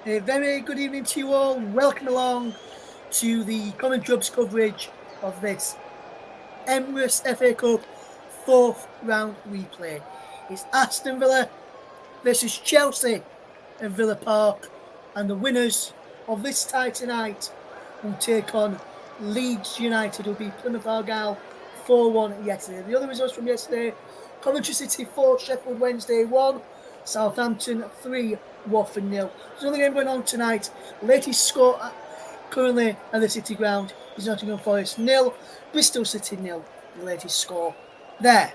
A very good evening to you all. Welcome along to the Common Club's coverage of this Emirates FA Cup fourth round replay. It's Aston Villa versus Chelsea at Villa Park, and the winners of this tie tonight will take on Leeds United, who'll beat Plymouth Argyle 4-1 yesterday. The other results from yesterday: Coventry City 4, Sheffield Wednesday 1, Southampton 3, Watford 0. There's another game going on tonight. Latest score currently at the City Ground is Nottingham Forest 0, Bristol City 0. The latest score there.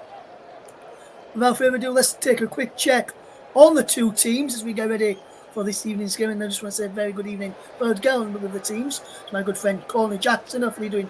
Without further ado, let's take a quick check on the two teams as we get ready for this evening's game. And I just want to say a very good evening, bird going with the teams. To my good friend Corny Jackson, hopefully doing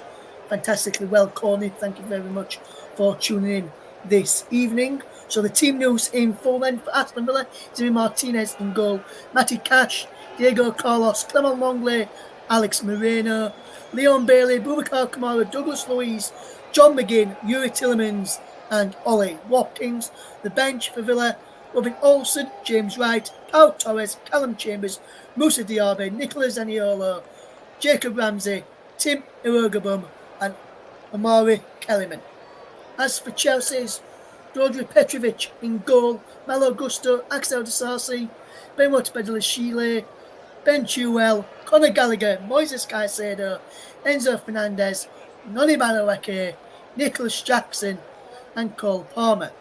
fantastically well. Corny, thank you very much for tuning in this evening. So the team news in full then for Aston Villa: Jimmy Martinez in goal, Matty Cash, Diego Carlos, Clement Longley, Alex Moreno, Leon Bailey, Boubacar Kamara, Douglas Luiz, John McGinn, Yuri Tillemans, and Ollie Watkins. The bench for Villa: Robin Olsen, James Wright, Pau Torres, Callum Chambers, Moussa Diaby, Nicolas Zaniolo, Jacob Ramsey, Tim Irogabum, and Amari Kellyman. As for Chelsea's: Drodri Petrovic in goal, Malo Gusto, Axel Disasi, Benoit Bedellashile, Ben Chilwell, Conor Gallagher, Moises Caicedo, Enzo Fernandez, Noni Madueke, Nicholas Jackson, and Cole Palmer.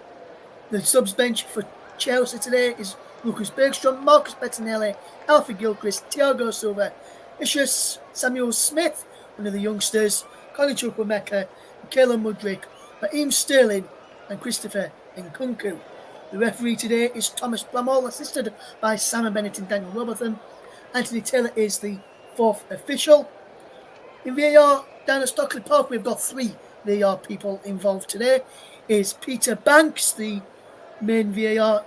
The subs bench for Chelsea today is Lucas Bergstrom, Marcus Bettinelli, Alfie Gilchrist, Thiago Silva, Ishus Samuel Smith, one of the youngsters, Colin Chukwuemeka, Michaela Mudryk, Raheem Sterling, and Christopher Nkunku. The referee today is Thomas Bramall, assisted by Simon Bennett and Daniel Robertson. Anthony Taylor is the fourth official. In VAR, down at Stockley Park, we've got three VAR people involved today. Is Peter Banks, the main VAR.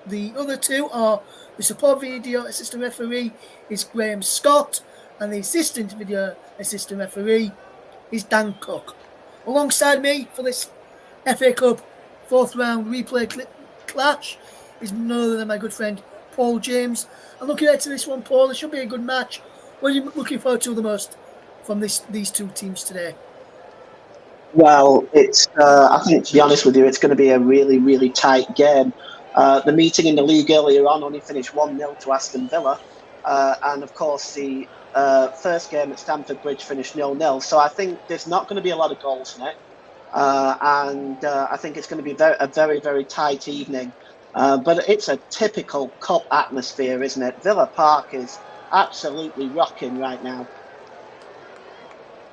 The other two are the support video assistant referee is Graham Scott, and the assistant video assistant referee is Dan Cook. Alongside me for this FA Cup fourth round replay clash is none other than my good friend Paul James. I'm looking ahead to this one, Paul. It should be a good match. What are you looking forward to the most from these two teams today? Well, I think, to be honest with you, it's going to be a really, really tight game. The meeting in the league earlier on only finished 1-0 to Aston Villa. And, of course, the first game at Stamford Bridge finished 0-0. So I think there's not going to be a lot of goals in it. And I think it's going to be a very, very tight evening. But it's a typical cup atmosphere, isn't it? Villa Park is absolutely rocking right now.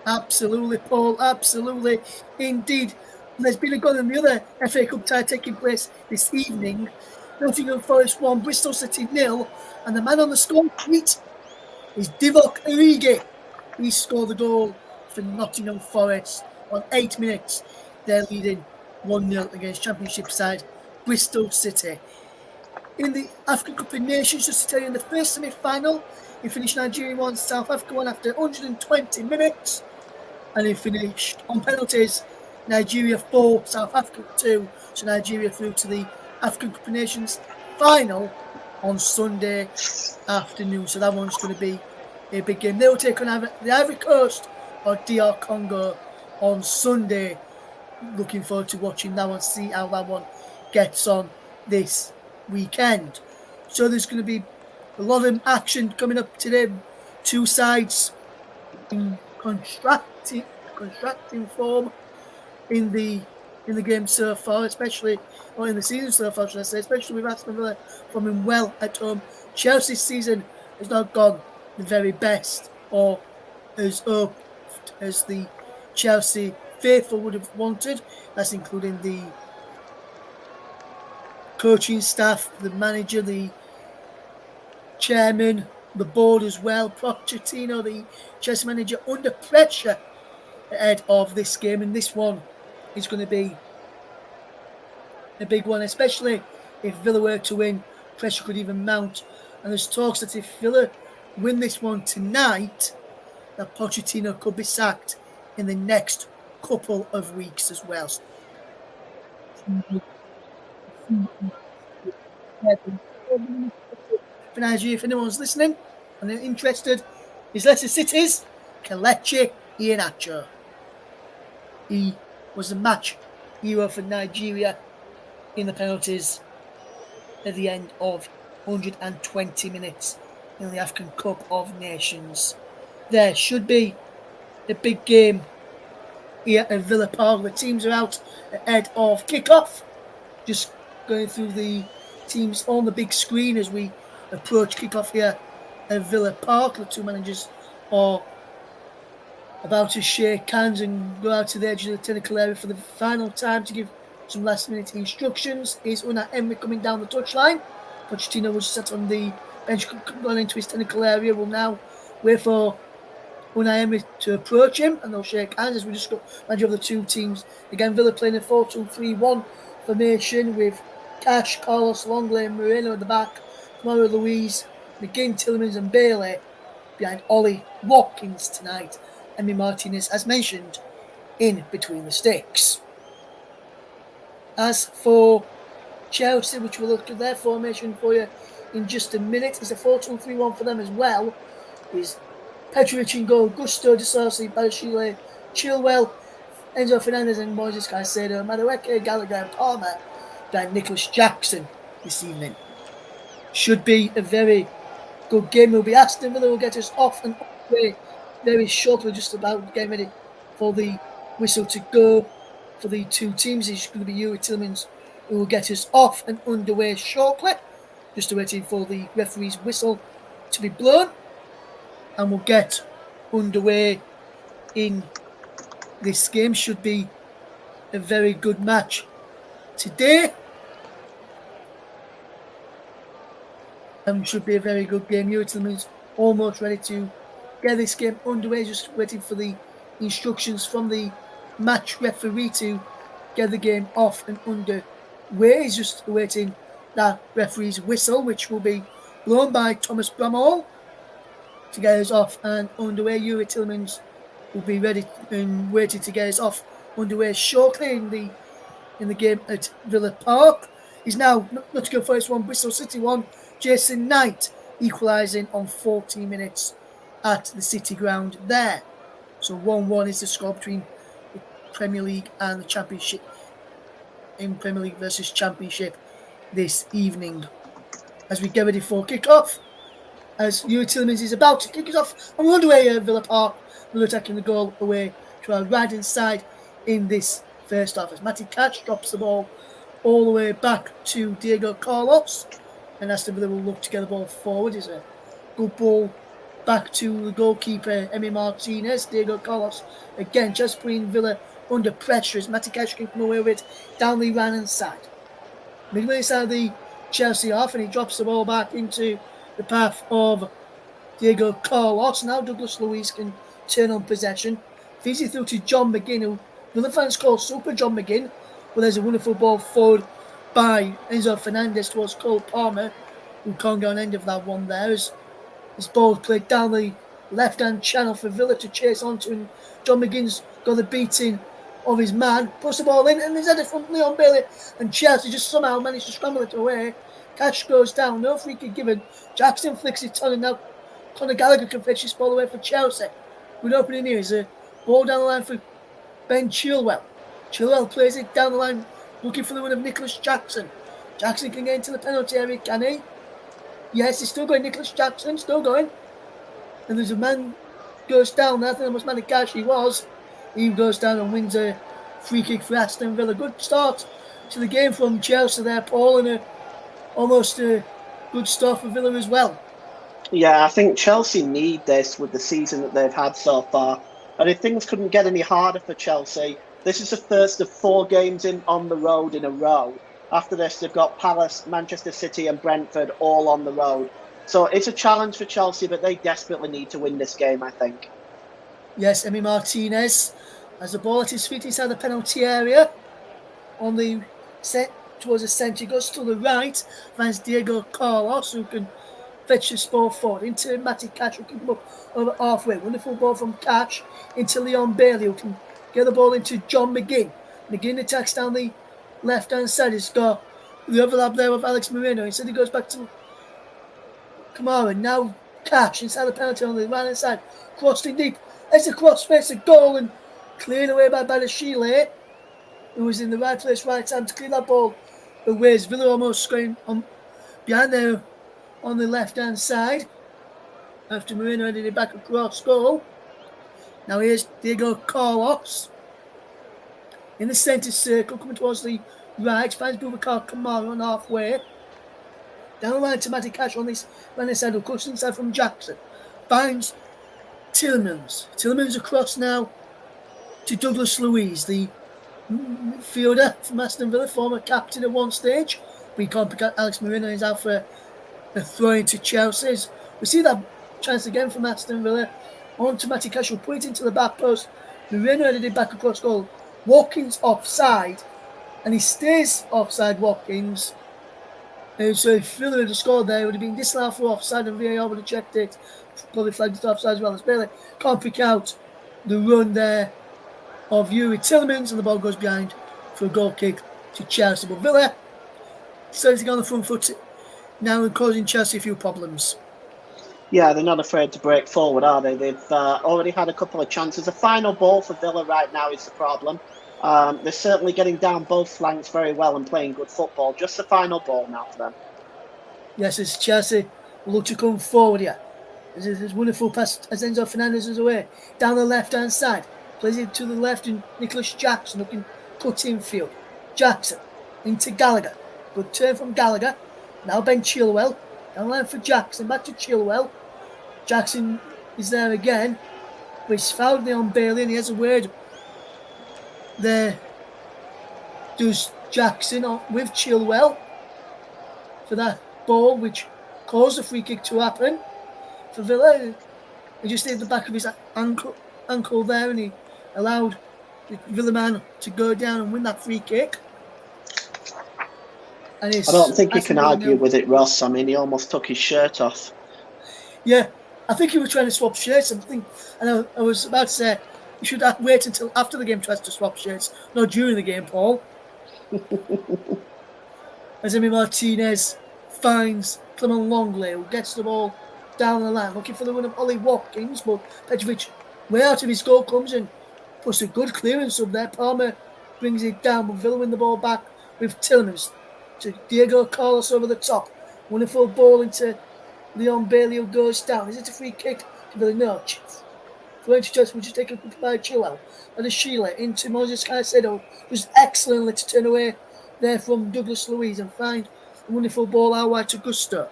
Absolutely, Paul. Absolutely, indeed. And there's been a goal in the other FA Cup tie taking place this evening. Nottingham Forest 1, Bristol City 0, and the man on the score sheet is Divock Origi. He scored the goal for Nottingham Forest on 8 minutes. They're leading 1-0 against Championship side Bristol City. In the African Cup of Nations, just to tell you, in the first semi-final, he finished Nigeria 1, South Africa 1 after 120 minutes. And he finished on penalties, Nigeria 4, South Africa 2. So Nigeria through to the African Cup of Nations final on Sunday afternoon. So that one's going to be a big game. They will take on the Ivory Coast or DR Congo on Sunday. Looking forward to watching that one, see how that one gets on this weekend. So there's going to be a lot of action coming up today. Two sides in contracting form in the game so far, especially, or in the season so far, should I say, especially with Aston Villa performing well at home. Chelsea's season has not gone the very best or as up as the Chelsea faithful would have wanted. That's including the coaching staff, the manager, the chairman, the board as well. Pochettino, the Chelsea manager, under pressure ahead of this game, and this one is going to be a big one, especially if Villa were to win. Pressure could even mount, and there's talks that if Villa win this one tonight, that Pochettino could be sacked in the next couple of weeks as well. For Nigeria, if anyone's listening, And they're interested is Leicester City's Kelechi Iheanacho. He was the match hero for Nigeria in the penalties at the end of 120 minutes in the African Cup of Nations. There should be a big game here at Villa Park. The teams are out ahead of kick-off. Just going through the teams on the big screen as we approach kick-off here at Villa Park. The two managers are about to shake hands and go out to the edge of the technical area for the final time to give some last-minute instructions. Is Unai Emery coming down the touchline? Pochettino was sat on the bench going into his technical area. Will now wait for Unai Emery to approach him, and they'll shake hands as we just got manager of the two teams. Again, Villa playing a 4-2-3-1 formation with Cash, Carlos, Longley, and Moreno at the back, Tomorrow, Louise, McGinn, Tielemans, and Bailey behind Ollie Watkins tonight. Emi Martinez, as mentioned, in between the sticks. As for Chelsea, which we'll look at their formation for you in just a minute, it's a 4-2-3-1 for them as well. Is Petrovic in goal, Gusto, De Sarsi, Badashile, Chilwell, Enzo Fernandez and Moises Caicedo, Madueke, Gallagher and Palmer behind Nicholas Jackson this evening. Should be a very good game. Will be Aston Villa will get us off and away very shortly, just about getting ready for the whistle to go for the two teams. It's going to be Yuri Tielemans who will get us off and underway shortly, just waiting for the referee's whistle to be blown, and we'll get underway in this game. Should be a very good match today, and should be a very good game. Yuri Tielemans almost ready to get this game underway, just waiting for the instructions from the match referee to get the game off and underway. He's just awaiting that referee's whistle, which will be blown by Thomas Bramall to get us off and underway. Yuri Tielemans will be ready and waiting to get us off underway shortly in the game at Villa Park. He's now Nottingham Forest 1, Bristol City 1. Jason Knight equalising on 14 minutes at the City ground there. So 1-1 is the score between the Premier League and the Championship, in Premier League versus Championship this evening. As we get ready for kick-off, as Yuri Tielemans is about to kick us off, and we're underway at Villa Park. We're attacking the goal away to our right-hand side in this first half. As Matty Cash drops the ball all the way back to Diego Carlos, and Aston Villa will look to get the ball forward. It's a good ball back to the goalkeeper, Emi Martinez. Diego Carlos again just putting Villa under pressure as Matty Cash can come away with it down the right-hand side. Midway inside the Chelsea half, and he drops the ball back into the path of Diego Carlos. Now Douglas Luiz can turn on possession. Feeds it through to John McGinn, who Villa fans call Super John McGinn. But there's a wonderful ball forward by Enzo Fernandez towards Cole Palmer, who can't get on end of that one there. As this ball played down the left-hand channel for Villa to chase onto, and John McGinn's got the beating of his man, puts the ball in, and he's headed from Leon Bailey, and Chelsea just somehow managed to scramble it away. Cash goes down, no free kick given. Jackson flicks it on, and now Conor Gallagher can fetch this ball away for Chelsea. Good opening here is a ball down the line for Ben Chilwell. Chilwell plays it down the line, looking for the win of Nicholas Jackson. Jackson can get into the penalty area, can he? Yes, he's still going. Nicholas Jackson, still going. And there's a man goes down there. I think that was Matty Cash. He was. He goes down and wins a free kick for Aston Villa. Good start to the game from Chelsea there, Paul, and almost a good start for Villa as well. Yeah, I think Chelsea need this with the season that they've had so far. And if things couldn't get any harder for Chelsea, this is the first of 4 games on the road in a row. After this, they've got Palace, Manchester City and Brentford all on the road. So it's a challenge for Chelsea, but they desperately need to win this game, I think. Yes, Emi Martinez has the ball at his feet inside the penalty area. On the set towards the centre, he goes to the right, finds Diego Carlos, who can fetch this ball forward into Matty Cash, who can come up over halfway. Wonderful ball from Cash into Leon Bailey, who can get the ball into John McGinn. McGinn attacks down the left-hand side. He's got the overlap there with Alex Moreno. Instead he goes back to Kamara. Now Cash inside the penalty on the right hand side. Crossed in deep. It's a cross face, a goal, and cleared away by Badashile, who was in the right place, right time to clear that ball away. Villa almost going on behind there on the left hand side. After Moreno headed it back across goal. Now here's Diego Carlos in the centre circle, coming towards the right. Finds Boubacar Kamara on halfway. Down the line to Matty Cash on this right side. Of course, inside from Jackson. Finds Tielemans. Tielemans across now to Douglas Luiz, the midfielder from Aston Villa, former captain at one stage. We can't pick out Alex Moreno. He's out for a throw into Chelsea. We see that chance again from Aston Villa. On to Matty Cash, will put it into the back post. Moreno headed it back across goal. Watkins offside, and he stays offside, Watkins. So if Villa had scored there, it would have been disallowed for offside, and VAR would have checked it. Probably flagged it offside as well as Bailey. Can't pick out the run there of Yuri Tielemans, and the ball goes behind for a goal kick to Chelsea. But Villa starting to get on the front foot now and causing Chelsea a few problems. Yeah, they're not afraid to break forward, are they? They've already had a couple of chances. The final ball for Villa right now is the problem. They're certainly getting down both flanks very well and playing good football. Just the final ball now for them. Yes, it's Chelsea will look to come forward here. There's wonderful pass as Enzo Fernandez is away. Down the left-hand side. Plays it to the left, and Nicholas Jackson looking cut infield. Jackson into Gallagher. Good turn from Gallagher. Now Ben Chilwell. Down the line for Jackson. Back to Chilwell. Jackson is there again. But he's fouled on Bailey, and he has a word there. Does Jackson with Chilwell for that ball, which caused the free kick to happen for Villa. He just hit the back of his ankle there, and he allowed the Villa man to go down and win that free kick. And I don't think you can argue with it, Ross. I mean, he almost took his shirt off. Yeah, I think he was trying to swap shirts. I was about to say, you should wait until after the game tries to swap shirts, not during the game, Paul. As Emi Martinez finds Clement Longley, who gets the ball down the line, looking for the win of Ollie Watkins, but Petrovic, way out of his goal, comes and puts a good clearance up there. Palmer brings it down, but Villa win the ball back with Tielemans to Diego Carlos over the top. Wonderful ball into Leon Bailey, who goes down. Is it a free kick to Villa? No. French just will just take a quick by Chilwell. And a Sheila into Moses Caicedo, who's excellently to turn away there from Douglas Luiz and find a wonderful ball out wide to Gusto.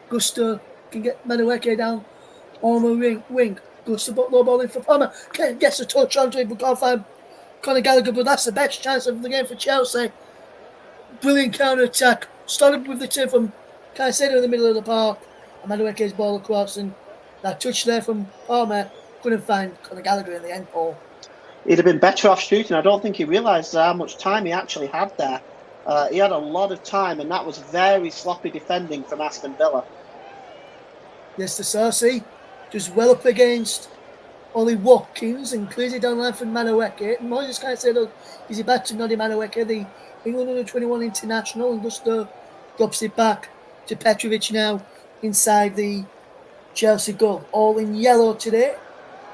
Gusto can get Madueke down on the wing. Gusto put low ball in for Palmer. Gets a touch onto it, but can't find Conor Gallagher. But that's the best chance of the game for Chelsea. Brilliant counter attack. Started with the turn from Caicedo in the middle of the park. And Madueke's ball across, and that touch there from Palmer couldn't find Conor Gallagher in the end, Paul. He'd have been better off shooting. I don't think he realised how much time he actually had there. He had a lot of time, and that was very sloppy defending from Aston Villa. Yes, the Sarsi does well up against Ollie Watkins and clears it down the line for Madueke. Moses Caicedo is it back to Noddy Madueke, the England under-21 international, and Gusto drops it back to Petrovic now inside the Chelsea goal. All in yellow today.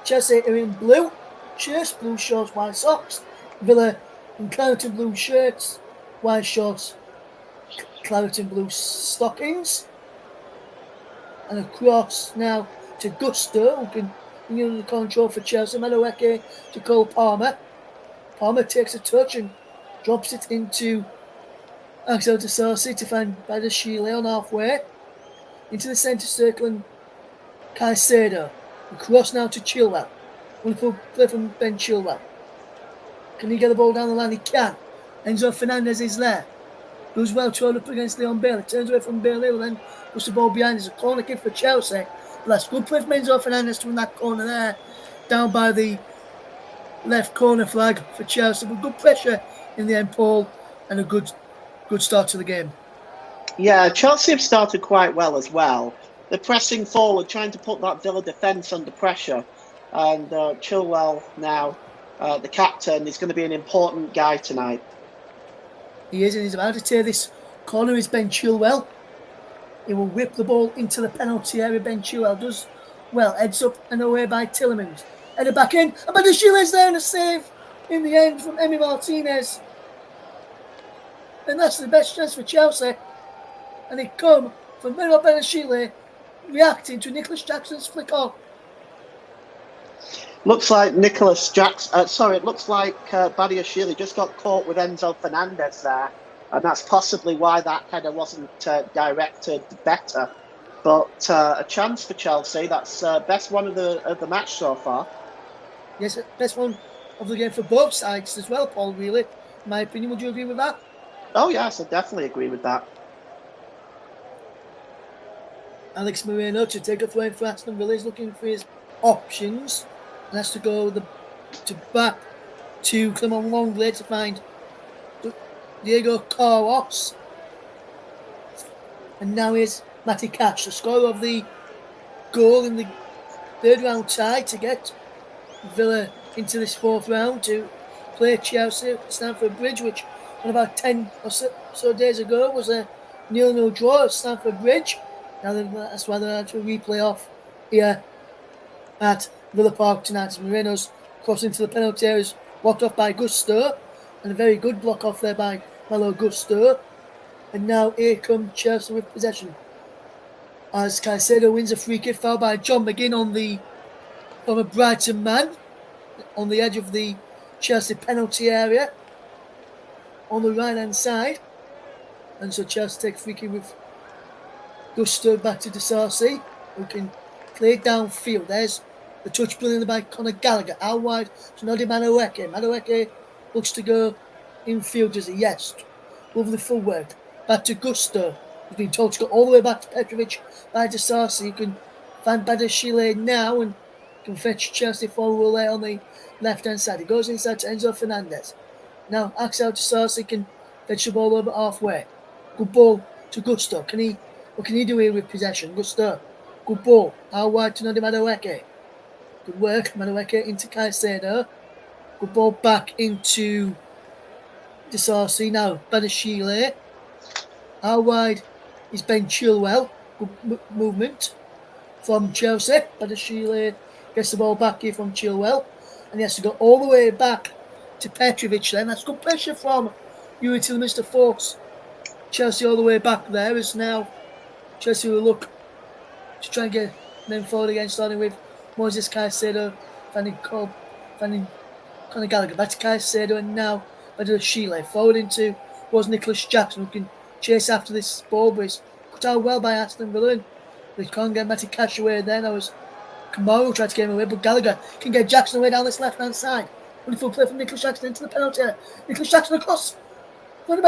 Chelsea are in blue shirts, blue shorts, white socks. Villa in claret and blue shirts, white shorts, claret and blue stockings. And across now to Gusto, who can continue the control for Chelsea. Madueke to Cole Palmer. Palmer takes a touch and drops it into Axel Disasi to find Badashile on halfway. Into the centre circle and Caicedo. Across now to Chilwell. Wonderful play from Ben Chilwell. Can he get the ball down the line? He can. Enzo Fernandez is there. Goes well thrown up against Leon Bailey. Turns away from Bailey and then puts the ball behind. It's a corner kick for Chelsea. But that's good play from Enzo Fernandez to win that corner there. Down by the left corner flag for Chelsea. But good pressure in the end, Paul. And a good start to the game. Yeah, Chelsea have started quite well as well. They're pressing forward, trying to put that Villa defence under pressure. And Chilwell now, the captain, is going to be an important guy tonight. He is, and he's about to take this corner. Is Ben Chilwell. He will whip the ball into the penalty area. Ben Chilwell does well, heads up and away by Tillemans. Headed back in, and Badashile there and a save in the end from Emi Martinez. And that's the best chance for Chelsea. And it come from Miro Badashile reacting to Nicholas Jackson's flick off. Looks like Nicholas Jackson. It looks like Badiashile just got caught with Enzo Fernandez there, and that's possibly why that header wasn't directed better. But a chance for Chelsea. That's best one of the match so far. Yes, best one of the game for both sides as well, Paul. Really, in my opinion, would you agree with that? Oh yes, I definitely agree with that. Alex Moreno to take a throw in for Aston Villa is looking for his options and has to go back to Clement Longley to find Diego Carlos. And now here's Matty Cash, the scorer of the goal in the third round tie to get Villa into this fourth round to play Chelsea at Stamford Bridge, which on about 10 or so days ago was a 0-0 draw at Stamford Bridge. Now that's why they're to replay off here at Villa Park tonight. Moreno's cross into the penalty area is blocked off by Gusto, and a very good block off there by Malo Gusto. And now here come Chelsea with possession, as Caicedo wins a free kick foul by John McGinn from a Brighton man on the edge of the Chelsea penalty area on the right hand side. And so Chelsea take free kick with Gusto back to Disasi, who can play it downfield. There's the touch brilliantly by Conor Gallagher. Out wide to Nodi Madueke. Madueke looks to go infield, does he? Yes. Lovely footwork. Back to Gusto. He's been told to go all the way back to Petrovic by Disasi. You can find Badashile now and can fetch Chelsea forward there on the left hand side. He goes inside to Enzo Fernandez. Now Axel Disasi can fetch the ball over halfway. Good ball to Gusto. What can he do here with possession? Gusto. Good ball. Out wide to Nodi Madueke. Good work. Madueke into Caicedo. Good ball back into Disasi. Now Badashile. Out wide is Ben Chilwell. Good movement from Chelsea. Badashile gets the ball back here from Chilwell. And he has to go all the way back to Petrovic then. That's good pressure from Yuri Tillemans to force Chelsea all the way back there. As now Chelsea will look to try and get men forward again, starting with Moses Caicedo, finding Conor Gallagher, back to Caicedo, and now Badashile forward into was Nicholas Jackson, who can chase after this ball, but it's cut out well by Aston Villa, and they can't get Matty Cash away there. That was Kamara tried to get him away, but Gallagher can get Jackson away down this left hand side. Wonderful play from Nicholas Jackson into the penalty area. Nicholas Jackson across. Back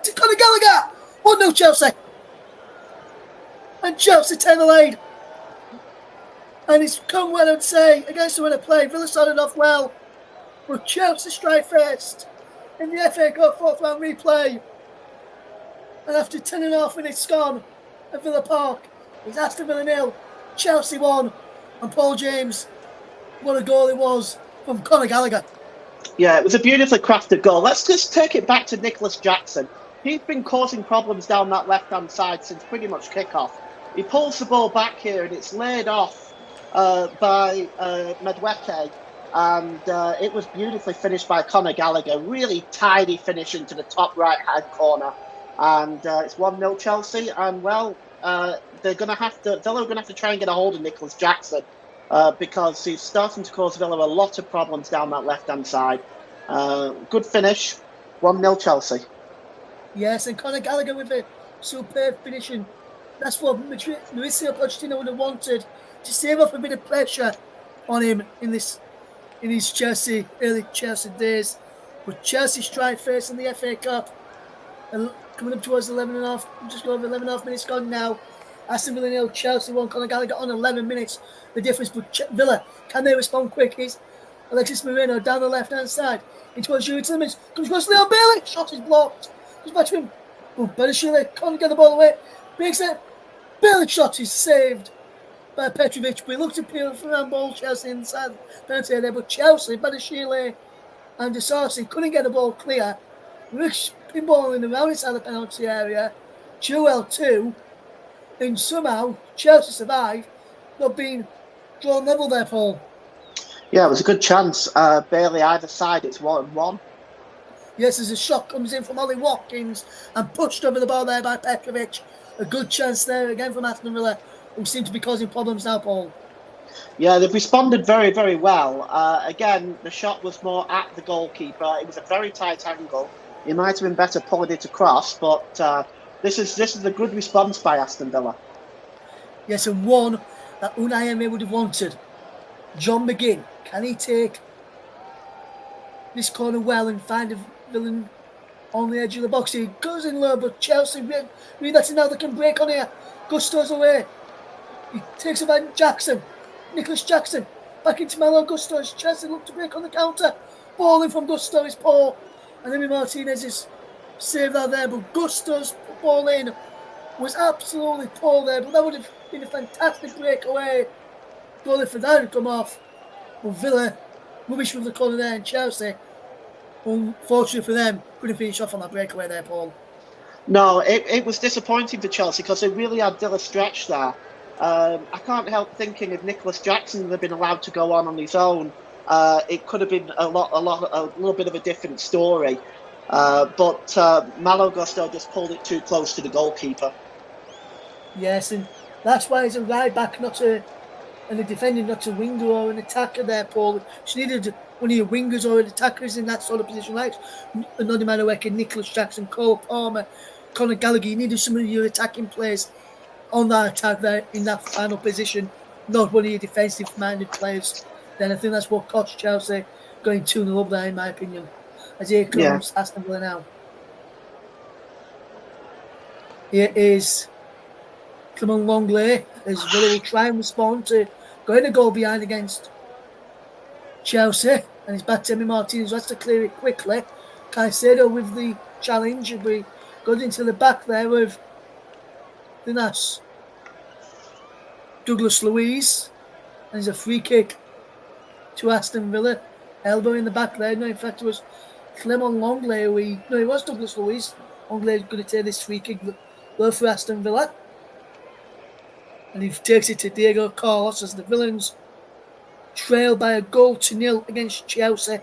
to Conor Gallagher. 1-0 Chelsea. And Chelsea take the lead. And it's come well, I would say, against the winner play. Villa started off well, but Chelsea strike first in the FA Cup fourth round replay. And after 10.5 minutes gone at Villa Park, it's Aston Villa 0, Chelsea 1, and Paul James, what a goal it was from Conor Gallagher. Yeah, it was a beautifully crafted goal. Let's just take it back to Nicholas Jackson. He's been causing problems down that left-hand side since pretty much kick-off. He pulls the ball back here and it's laid off by Madueke, and it was beautifully finished by Conor Gallagher. Really tidy finish into the top right-hand corner. And it's 1-0 Chelsea, and well, Villa are going to have to try and get a hold of Nicholas Jackson because he's starting to cause Villa a lot of problems down that left-hand side. Good finish, 1-0 Chelsea. Yes, and Conor Gallagher with a superb finishing. That's what Mauricio Pochettino would have wanted, to save off a bit of pressure on him in his early Chelsea days. But Chelsea strike first in the FA Cup. And coming up towards 11.5, just over 11.5 minutes gone now. Aston Villa 0, Chelsea 1, Conor Gallagher on 11 minutes. The difference, but Villa, can they respond quick? Is Alexis Moreno down the left-hand side. In towards Yuri Tillemans. Comes across Leo Bailey. Shot is blocked. Goes back to him. Oh, Badashile can't get the ball away. Breaks it. Bailey's shot is saved by Petrovic. We looked to peel for handball. Chelsea inside the penalty area, but Chelsea, Badashile and Disasi couldn't get the ball clear. Rich pinballing around inside the penalty area. Chilwell too. And somehow Chelsea survived, not being drawn level there, Paul. Yeah, it was a good chance. Barely either side. It's 1-1. Yes, as a shot comes in from Ollie Watkins and pushed over the ball there by Petrovic. A good chance there again from Aston Villa, who seem to be causing problems now, Paul. Yeah, they've responded very, very well. Again, the shot was more at the goalkeeper. It was a very tight angle. He might have been better pulling it across, but this is a good response by Aston Villa. Yes, and one that Unai Emery would have wanted. John McGinn, can he take this corner well and find a villain on the edge of the box? He goes in low, but Chelsea really that's now they can break on here. Gusto's away. He takes it by Jackson. Nicholas Jackson back into Malo Gusto. Chelsea look to break on the counter. Ball in from Gusto is poor. And Emi Martinez is saved out there, but Gusto's ball in was absolutely poor there. But that would have been a fantastic breakaway. Goal if that had come off. But Villa, rubbish from the corner there, and Chelsea, unfortunately for them, couldn't finish off on that breakaway there, Paul. No, it was disappointing for Chelsea because they really had Dilla stretched there. I can't help thinking if Nicholas Jackson had been allowed to go on his own, it could have been a little bit of a different story. But Malo Gusto just pulled it too close to the goalkeeper. Yes, and that's why he's a right back, and a defender, not a winger or an attacker there, Paul. She needed one of your wingers or an attackers in that sort of position, like Noni Madueke, Nicholas Jackson, Cole Palmer, Conor Gallagher. You needed some of your attacking players on that attack there in that final position, not one of your defensive-minded players. Then I think that's what cost Chelsea going 2-0 up there, in my opinion. As here comes Aston Villa now. Here is Clement Longley, as Villa will try and respond to going a goal behind against Chelsea. And it's back to Emi Martinez, who has to clear it quickly. Caicedo with the challenge. He goes into the back there with that's Douglas Luiz. And there's a free kick to Aston Villa. Elbow in the back there. No, in fact, it was Clement Longley. It was Douglas Luiz. Longley is going to take this free kick low for Aston Villa. And he takes it to Diego Carlos as the Villains trail by a 1-0 against Chelsea.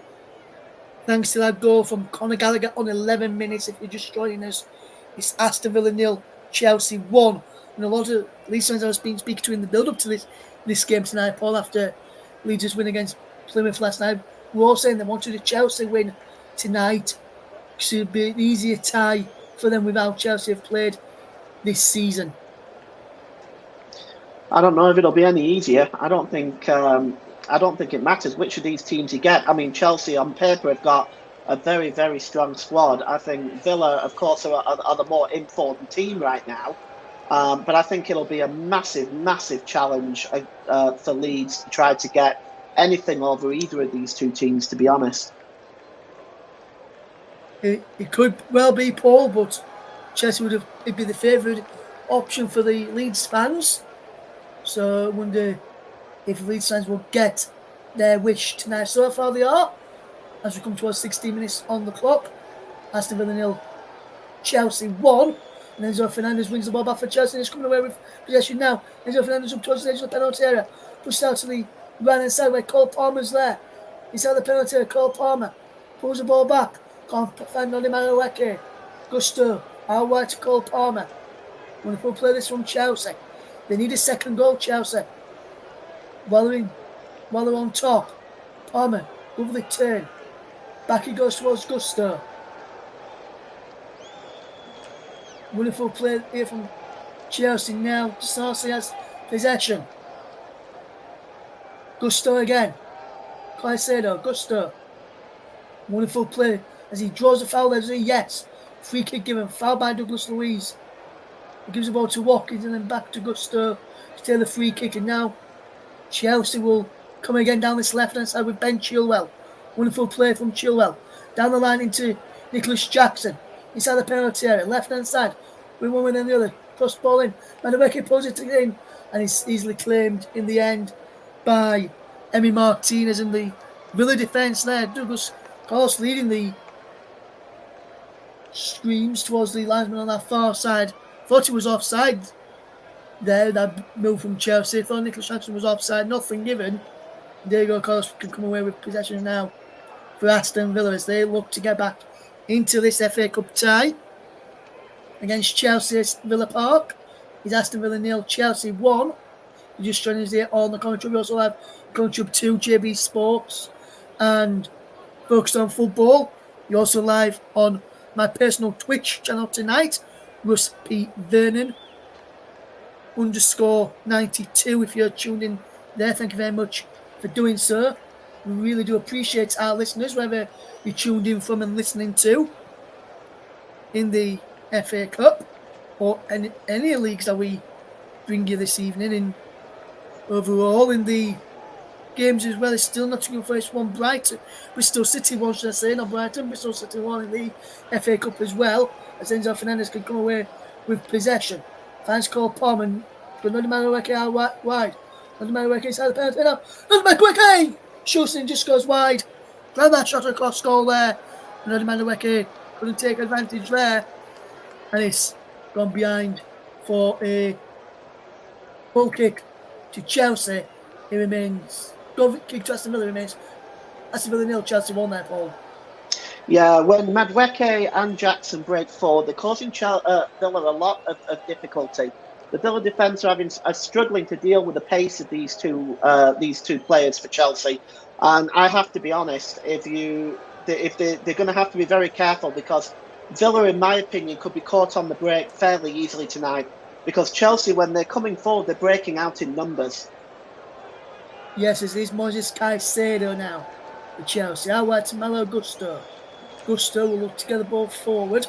Thanks to that goal from Conor Gallagher on 11 minutes. If you're just joining us, it's Aston Villa 0, Chelsea 1. And a lot of Leeds fans I was speaking to in the build-up to this game tonight, Paul, after Leeds' win against Plymouth last night, were all saying they wanted a Chelsea win tonight because it would be an easier tie for them with how Chelsea have played this season. I don't know if it'll be any easier. I don't think it matters which of these teams you get. I mean, Chelsea on paper have got a very, very strong squad. I think Villa, of course, are the more informed team right now. But I think it'll be a massive, massive challenge for Leeds to try to get anything over either of these two teams, to be honest. It could well be, Paul, but Chelsea it'd be the favourite option for the Leeds fans. So I wonder if Leeds fans will get their wish tonight. So far they are, as we come towards 16 minutes on the clock. Aston Villa 0, Chelsea 1. And Enzo Fernandez wins the ball back for Chelsea and is coming away with possession now. Enzo Fernandez up towards the edge of the penalty area. Pushed out to the right-hand side where Cole Palmer's there. He's out the penalty area. Cole Palmer pulls the ball back. Can't find Noni Madueke. Gusto out wide to Cole Palmer. Wonderful play this from Chelsea. They need a second goal, Chelsea. While they're on top. Palmer, lovely turn. Back he goes towards Gusto. Wonderful play here from Chelsea now. Chelsea has possession. Gusto again. Caicedo, Gusto. Wonderful play as he draws the foul there. Yes. Free kick given. Foul by Douglas Luiz. He gives the ball to Watkins and then back to Gusto to take the free kick. And now Chelsea will come again down this left-hand side with Ben Chilwell. Wonderful play from Chilwell. Down the line into Nicholas Jackson. Inside the penalty area. Left-hand side. With one and the other. Cross ball in. Madueke pulls it in. And it's easily claimed in the end by Emi Martinez and the Villa defence there. Douglas Carlos leading the screams towards the linesman on that far side. Thought he was offside there, that move from Chelsea. I thought Nicholas Jackson was offside, nothing given. Diego Carlos can come away with possession now for Aston Villa as they look to get back into this FA Cup tie against Chelsea at Villa Park. It's Aston Villa 0, Chelsea 1. You're just joining us here on the commentary. We also have commentary 2, JB Sports and Focused on Football. You're also live on my personal Twitch channel tonight, Russ P. Vernon _92 if you're tuned in there. Thank you very much for doing so. We really do appreciate our listeners, wherever you're tuned in from and listening to in the FA Cup or any leagues that we bring you this evening. In overall in the games as well, it's still Nottingham Forest 1, Brighton, Bristol City 1, should I say, not Brighton, Bristol City 1 in the FA Cup as well, as Enzo Fernandez can come away with possession. Fans call Palm and Nodi Madueke out wide. Nodi Madueke inside the penalty now. Nodi Madueke! Shulston just goes wide. Grab that shot across goal there. Nodi Madueke couldn't take advantage there. And it's gone behind for a goal kick to Chelsea. It remains. Goal kick to Aston Villa remains. Aston Villa 0, Chelsea 1 there, Paul. Yeah, when Madueke and Jackson break forward, they're causing Villa a lot of difficulty. The Villa defence are struggling to deal with the pace of these two players for Chelsea, and I have to be honest. If they're going to have to be very careful, because Villa, in my opinion, could be caught on the break fairly easily tonight. Because Chelsea, when they're coming forward, they're breaking out in numbers. Yes, it is Moises Caicedo now for Chelsea. Out wide to Malo Gusto. Gusto will look to get the ball forward.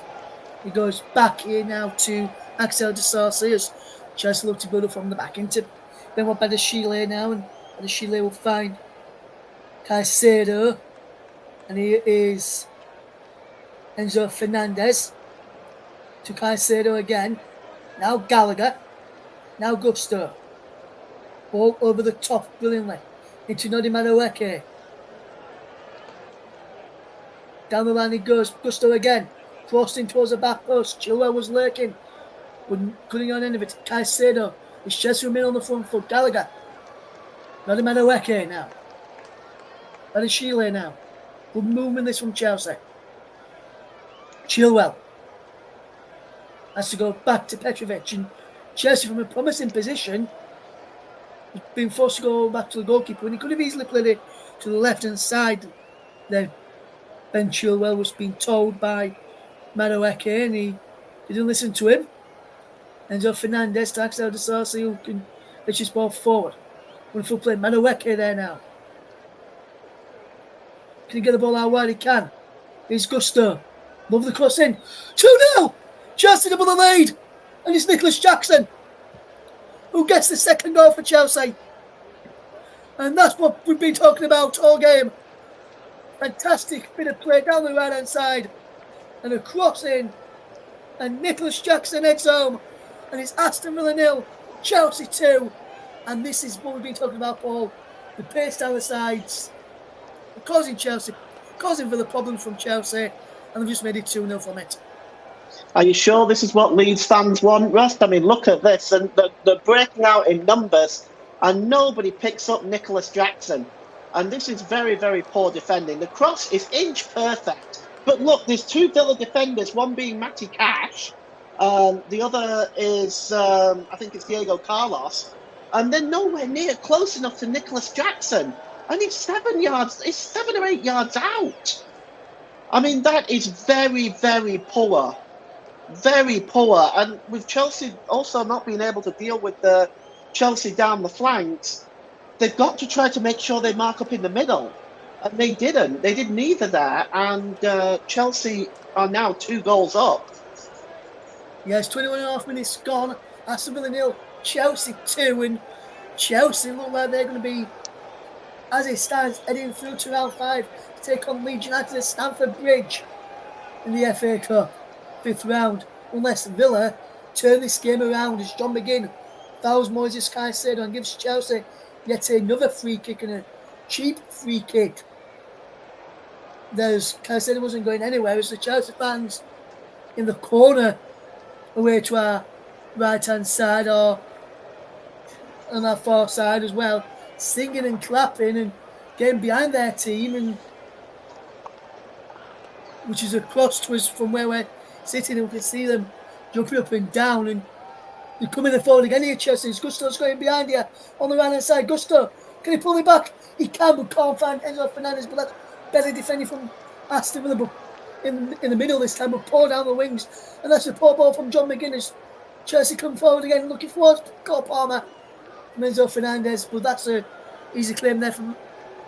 He goes back here now to Axel de Sarsi as Chelsea look to build up from the back into Benoit Badiashile now, and Badiashile will find Caicedo, and he is Enzo Fernandez to Caicedo again. Now Gallagher. Now Gusto. Ball over the top brilliantly into Nodi Madueke. Down the line he goes. Gusto again. Crossing towards the back post. Chilwell was lurking. Couldn't get on end of it. Caicedo. It's Chelsea remain on the front foot. Gallagher. Nodi Madueke now. Badiashile now. Good movement this from Chelsea. Chilwell has to go back to Petrovic, and Chelsea, from a promising position, has been forced to go back to the goalkeeper, and he could have easily played it to the left-hand side. Then Ben Chilwell was being told by Madueke, and he didn't listen to him. Enzo Fernandez to Axel de Sarsi, who can pitch his ball forward. Wonderful play. Madueke there now. Can he get the ball out wide? He can. Here's Gusto. Love the cross in. 2-0! Chelsea double the lead. And it's Nicholas Jackson who gets the second goal for Chelsea. And that's what we've been talking about all game. Fantastic bit of play down the right-hand side. And a cross in. And Nicholas Jackson heads home. And it's Aston Villa 0, Chelsea 2. And this is what we've been talking about, Paul. The pace down the sides. Causing Villa problems from Chelsea. And they've just made it 2-0 from it. Are you sure this is what Leeds fans want, Russ? I mean, look at this. And they're breaking out in numbers. And nobody picks up Nicholas Jackson. And this is very, very poor defending. The cross is inch perfect. But look, there's two Villa defenders, one being Matty Cash. The other is, I think it's Diego Carlos. And they're nowhere near close enough to Nicholas Jackson. And it's 7 or 8 yards out. I mean, that is very, very poor. Very poor. And with Chelsea also not being able to deal with the Chelsea down the flanks, they've got to try to make sure they mark up in the middle. And they didn't. They did neither there. And Chelsea are now 2 goals up. Yes, 21.5 minutes gone. Aston Villa 0, Chelsea 2. And Chelsea look like they're going to be, as it stands, heading through to round 5 to take on Leeds United at Stamford Bridge in the FA Cup 5th round. Unless Villa turn this game around as John McGinn fouls Moises Caicedo and gives Chelsea yet another free kick, and a cheap free kick. Caicedo wasn't going anywhere. It's the Chelsea fans in the corner away to our right-hand side are on that far side as well, singing and clapping and getting behind their team, and which is across to us from where we're sitting, and we can see them jumping up and down, and they're coming forward again here, Chelsea. Gusto's going behind here on the right hand side. Gusto, can he pull it back? He can, but can't find Enzo Fernandez, but that's better defending from Aston Villa, but in the middle this time, but pour down the wings, and that's a poor ball from John McGuinness. Chelsea come forward again, looking for Cole Palmer from Enzo Fernandez, but that's a easy claim there from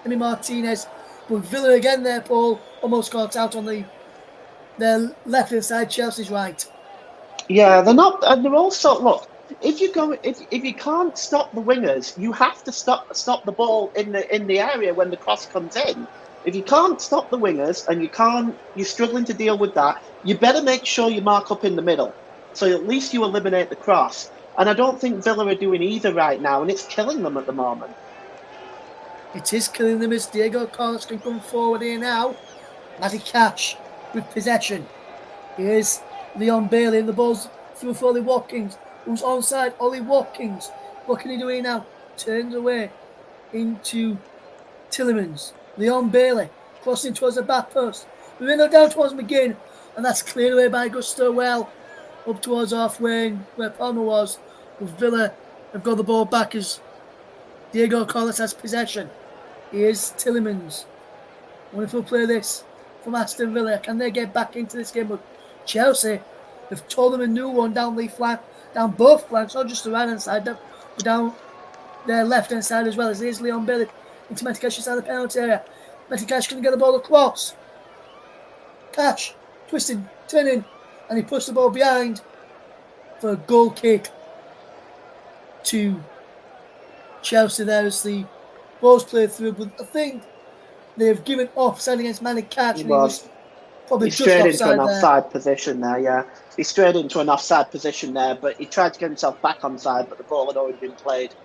Emi Martinez. But Villa again there, Paul, almost caught out on their left hand side, Chelsea's right. Yeah, they're not, and they're also, look, if you can't stop the wingers, you have to stop the ball in the area when the cross comes in. If you can't stop the wingers and you're struggling to deal with that, you better make sure you mark up in the middle. So at least you eliminate the cross. And I don't think Villa are doing either right now, and it's killing them at the moment. It is killing them as Diego Carlos can come forward here now. Matty Cash with possession. Here's Leon Bailey, and the ball's through for Ollie Watkins, who's onside. Ollie Watkins, what can he do here now? Turns away into Tillemans. Leon Bailey crossing towards the back post. Marino down towards McGinn, and that's cleared away by Gusto well up towards halfway where Palmer was. But Villa have got the ball back as Diego Carlos has possession. Here's Tillemans. Wonderful play this from Aston Villa. Can they get back into this game? But Chelsea have told them a new one down the flank, down both flanks, not just the right hand side, but down their left hand side as well. As here's Leon Bailey into Matty Cash inside the penalty area. Matty Cash can get the ball across. Cash twisting, turning, and he pushed the ball behind for a goal kick to Chelsea there as the ball's played through. But I think they've given offside against Matty Cash. And he was probably just straight offside into an offside position there, yeah. He strayed into an offside position there, but he tried to get himself back onside, but the ball had already been played.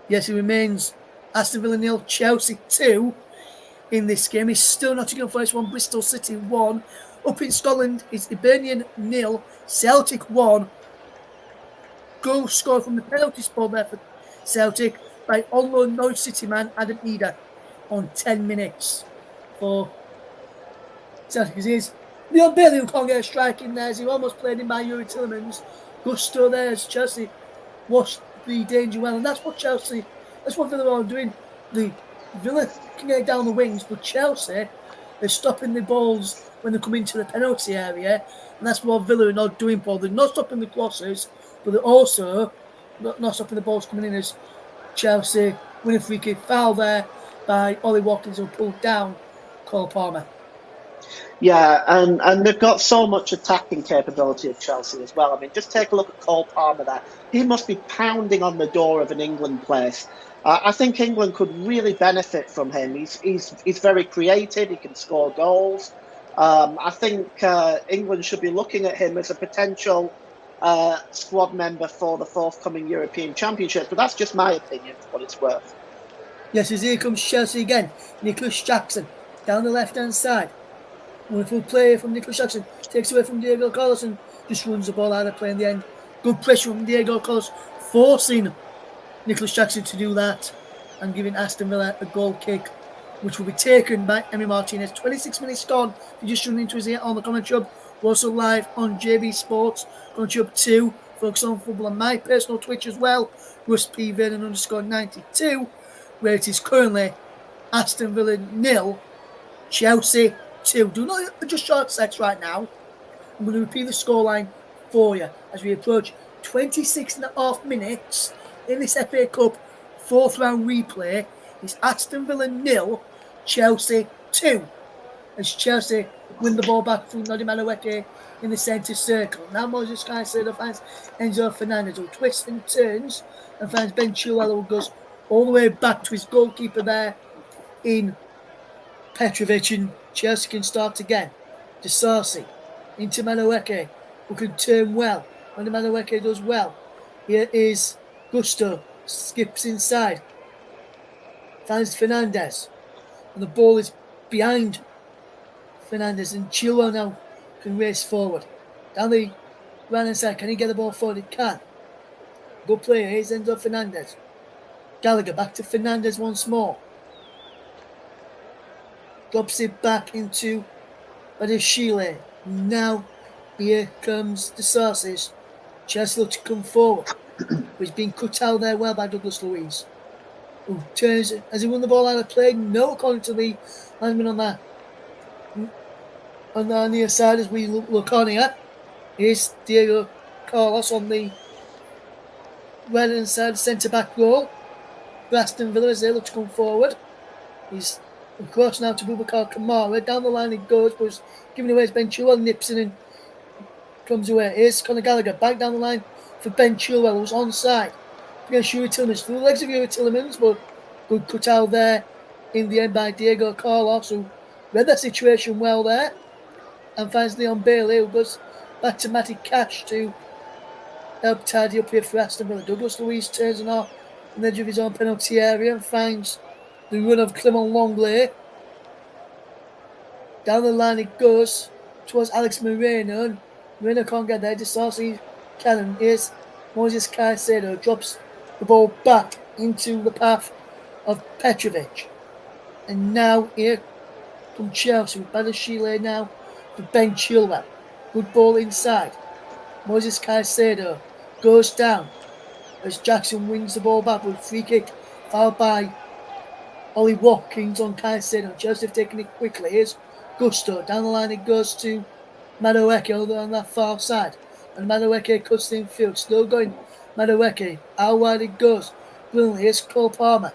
Yes, it remains Aston Villa 0, Chelsea 2 in this game. It's still Nottingham Forest 1, Bristol City 1. Up in Scotland, it's Hibernian 0, Celtic 1. Goal scored from the penalty spot there for Celtic by on-loan Norwich City man Adam Eder on 10 minutes for Celtic. As is Leon Bailey, who can't get a strike in there as he almost played in by Yuri Tillemans. Gusto there as Chelsea watched the danger well, and that's what Villa are doing. The Villa can get down the wings, but Chelsea are stopping the balls when they come into the penalty area, and that's what Villa are not doing, Paul. They're not stopping the crosses, but they're also not stopping the balls coming in as Chelsea win a free kick. Foul there by Ollie Watkins, who pulled down Cole Palmer. Yeah, and they've got so much attacking capability of Chelsea as well. I mean, just take a look at Cole Palmer there. He must be pounding on the door of an England place. I think England could really benefit from him. He's very creative. He can score goals. I think England should be looking at him as a potential squad member for the forthcoming European Championships. But that's just my opinion, for what it's worth. Yes, as here comes Chelsea again. Nicholas Jackson down the left-hand side. Wonderful play from Nicholas Jackson. Takes away from Diego Carlos and just runs the ball out of play in the end. Good pressure from Diego Carlos, forcing Nicholas Jackson to do that and giving Aston Villa a goal kick, which will be taken by Emi Martinez. 26 minutes gone. If you just tuned into us here on the Commentary Hub, we're also live on JB Sports, Commentary Hub 2, focus on football, and my personal Twitch as well, Russ P. Vernon _92, where it is currently Aston Villa 0, Chelsea 2. Do not adjust short sets right now. I'm going to repeat the scoreline for you as we approach 26 and a half minutes in this FA Cup fourth round replay. It's Aston Villa 0, Chelsea 2. As Chelsea win the ball back from Nodi Madueke in the centre circle. Now Moses Caicedo finds Enzo Fernandez, who twists and turns and finds Ben Chilwell, who goes all the way back to his goalkeeper there in Petrovic, and Chelsea can start again. De Sarsi into Madueke, who can turn well. When Madueke does well. Here is Gusto, skips inside, finds Fernandez, and the ball is behind Fernandez, and Chilwell now can race forward. Down the right hand side, can he get the ball forward? He can. Good player. Here's Enzo Fernandez. Gallagher back to Fernandez once more. Drops it back into Badashile. Now here comes the Sauces. Chelsea look to come forward. But he's been cut out there well by Douglas Luiz. Who turns, has he won the ball out of play? No, according to the linesman on the near side as we look on here. Here's Diego Carlos on the right hand side centre back role. Aston Villa as they look to come forward. He's across now to Boubacar Kamara. Down the line he goes, but he's giving away his Ben Chilwell, nips in and comes away. Here's Conor Gallagher back down the line for Ben Chilwell, who's onside. Against Yuri Tillmans. Through the legs of Yuri Tillmans, but good cut out there in the end by Diego Carlos, who read that situation well there. And finds Leon Bailey, who goes back to Matty Cash to help tidy up here for Aston Villa. Douglas Luiz turns on off on the edge of his own penalty area and finds the run of Clement Longley. Down the line it goes towards Alex Moreno. And Moreno can't get there. Disarcy cannon. Here's Moses Caicedo. Drops the ball back into the path of Petrovic. And now here from Chelsea with Badashile now for Ben Chilwell. Good ball inside. Moses Caicedo goes down as Jackson wins the ball back with a free kick fouled by Ollie Watkins on Caicedo. Chelsea have taken it quickly. Here's Gusto. Down the line it goes to Madueke on that far side. And Madueke cuts the infield. Still going Madueke. How wide it goes. Brilliantly. Here's Cole Palmer.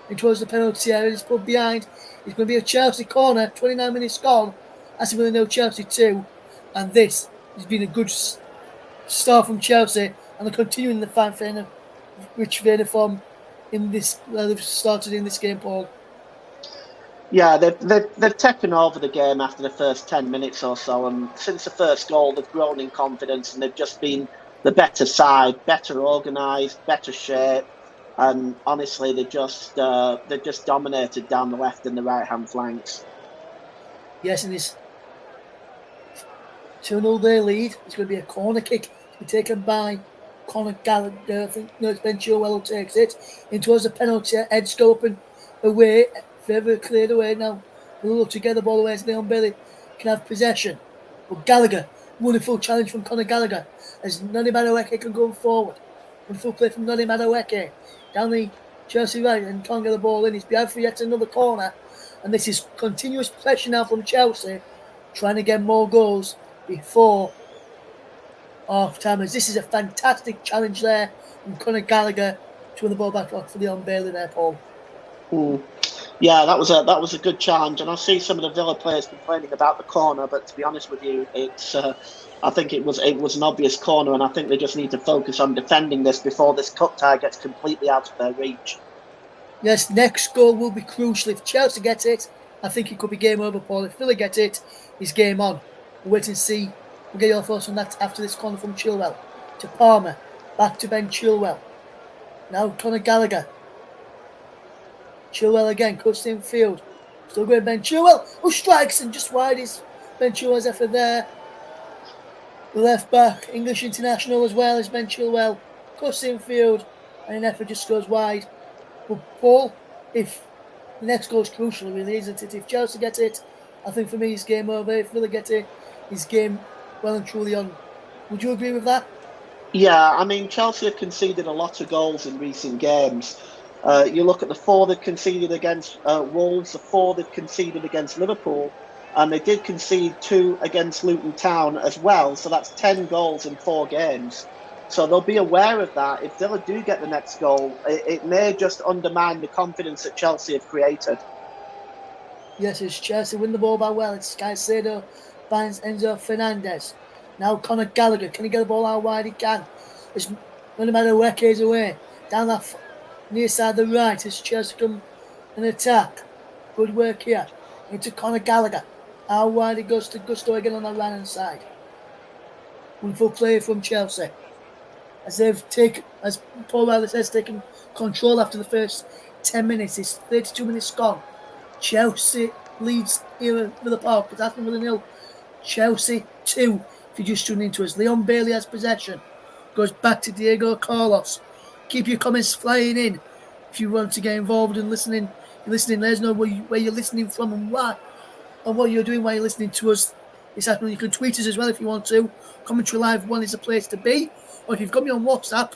And towards the penalty area. He's put behind. It's going to be a Chelsea corner. 29 minutes gone. Aston Villa 0, Chelsea 2. And this has been a good start from Chelsea. And they're continuing the rich vein of form in this, they've started in this game, Paul. Yeah, they've taken over the game after the first 10 minutes or so, and since the first goal, they've grown in confidence, and they've just been the better side, better organised, better shape, and honestly, they've just dominated down the left and the right-hand flanks. Yes, and this 2-0 their lead. It's going to be a corner kick to be taken by Conor Gallagher. I think it's Ben Chilwell who takes it in towards the penalty. Edge go up and away. Further cleared away now. We'll look together ball away as Leon Bailey can have possession. But Gallagher, wonderful challenge from Conor Gallagher as Noni Madueke can go forward. Wonderful play from Noni Madueke down the Chelsea right and can't get the ball in. He's behind for yet another corner. And this is continuous pressure now from Chelsea, trying to get more goals before half time. As this is a fantastic challenge there from Conor Gallagher to win the ball back off for Leon Bailey there, Paul. Yeah, that was a good challenge, and I see some of the Villa players complaining about the corner, but to be honest with you, it's I think it was an obvious corner, and I think they just need to focus on defending this before this cut tie gets completely out of their reach. Yes, next goal will be crucial. If Chelsea get it, I think it could be game over, Paul. If Villa get it, it's game on. We'll wait and see. We'll get your thoughts on that after this corner from Chilwell. To Palmer, back to Ben Chilwell. Now Conor Gallagher. Chilwell again, cuts the infield. Still going Ben Chilwell, who strikes and just wide is Ben Chilwell's effort there. The left back, English international as well as Ben Chilwell. Cuts the infield and an effort just goes wide. But Paul, if the next goal is crucial, really, isn't it? If Chelsea get it, I think for me it's game over. If Villa get it, it's game well and truly on. Would you agree with that? Yeah, I mean, Chelsea have conceded a lot of goals in recent games. You look at the 4 they've conceded against Wolves, the 4 they've conceded against Liverpool, and they did concede 2 against Luton Town as well. So that's 10 goals in 4 games. So they'll be aware of that. If Villa do get the next goal, it may just undermine the confidence that Chelsea have created. Yes, it's Chelsea win the ball by well. It's Caicedo finds Enzo Fernandez. Now Conor Gallagher, can he get the ball out wide? He can. It's no matter where he's away. Down that near side the right as Chelsea come and attack. Good work here. Into Conor Gallagher. How wide it goes to Gusto again on the right hand side. Wonderful play from Chelsea. As Paul Riley says, taken control after the first 10 minutes. It's 32 minutes gone. Chelsea leads here at Villa Park. It's Aston Villa 0. Chelsea 2. If you just tune into us. Leon Bailey has possession. Goes back to Diego Carlos. Keep your comments flying in. If you want to get involved in listening, let us know where you're listening from and why, and what you're doing while you're listening to us this afternoon. You can tweet us as well if you want to. Commentary Live 1 is a place to be. Or if you've got me on WhatsApp,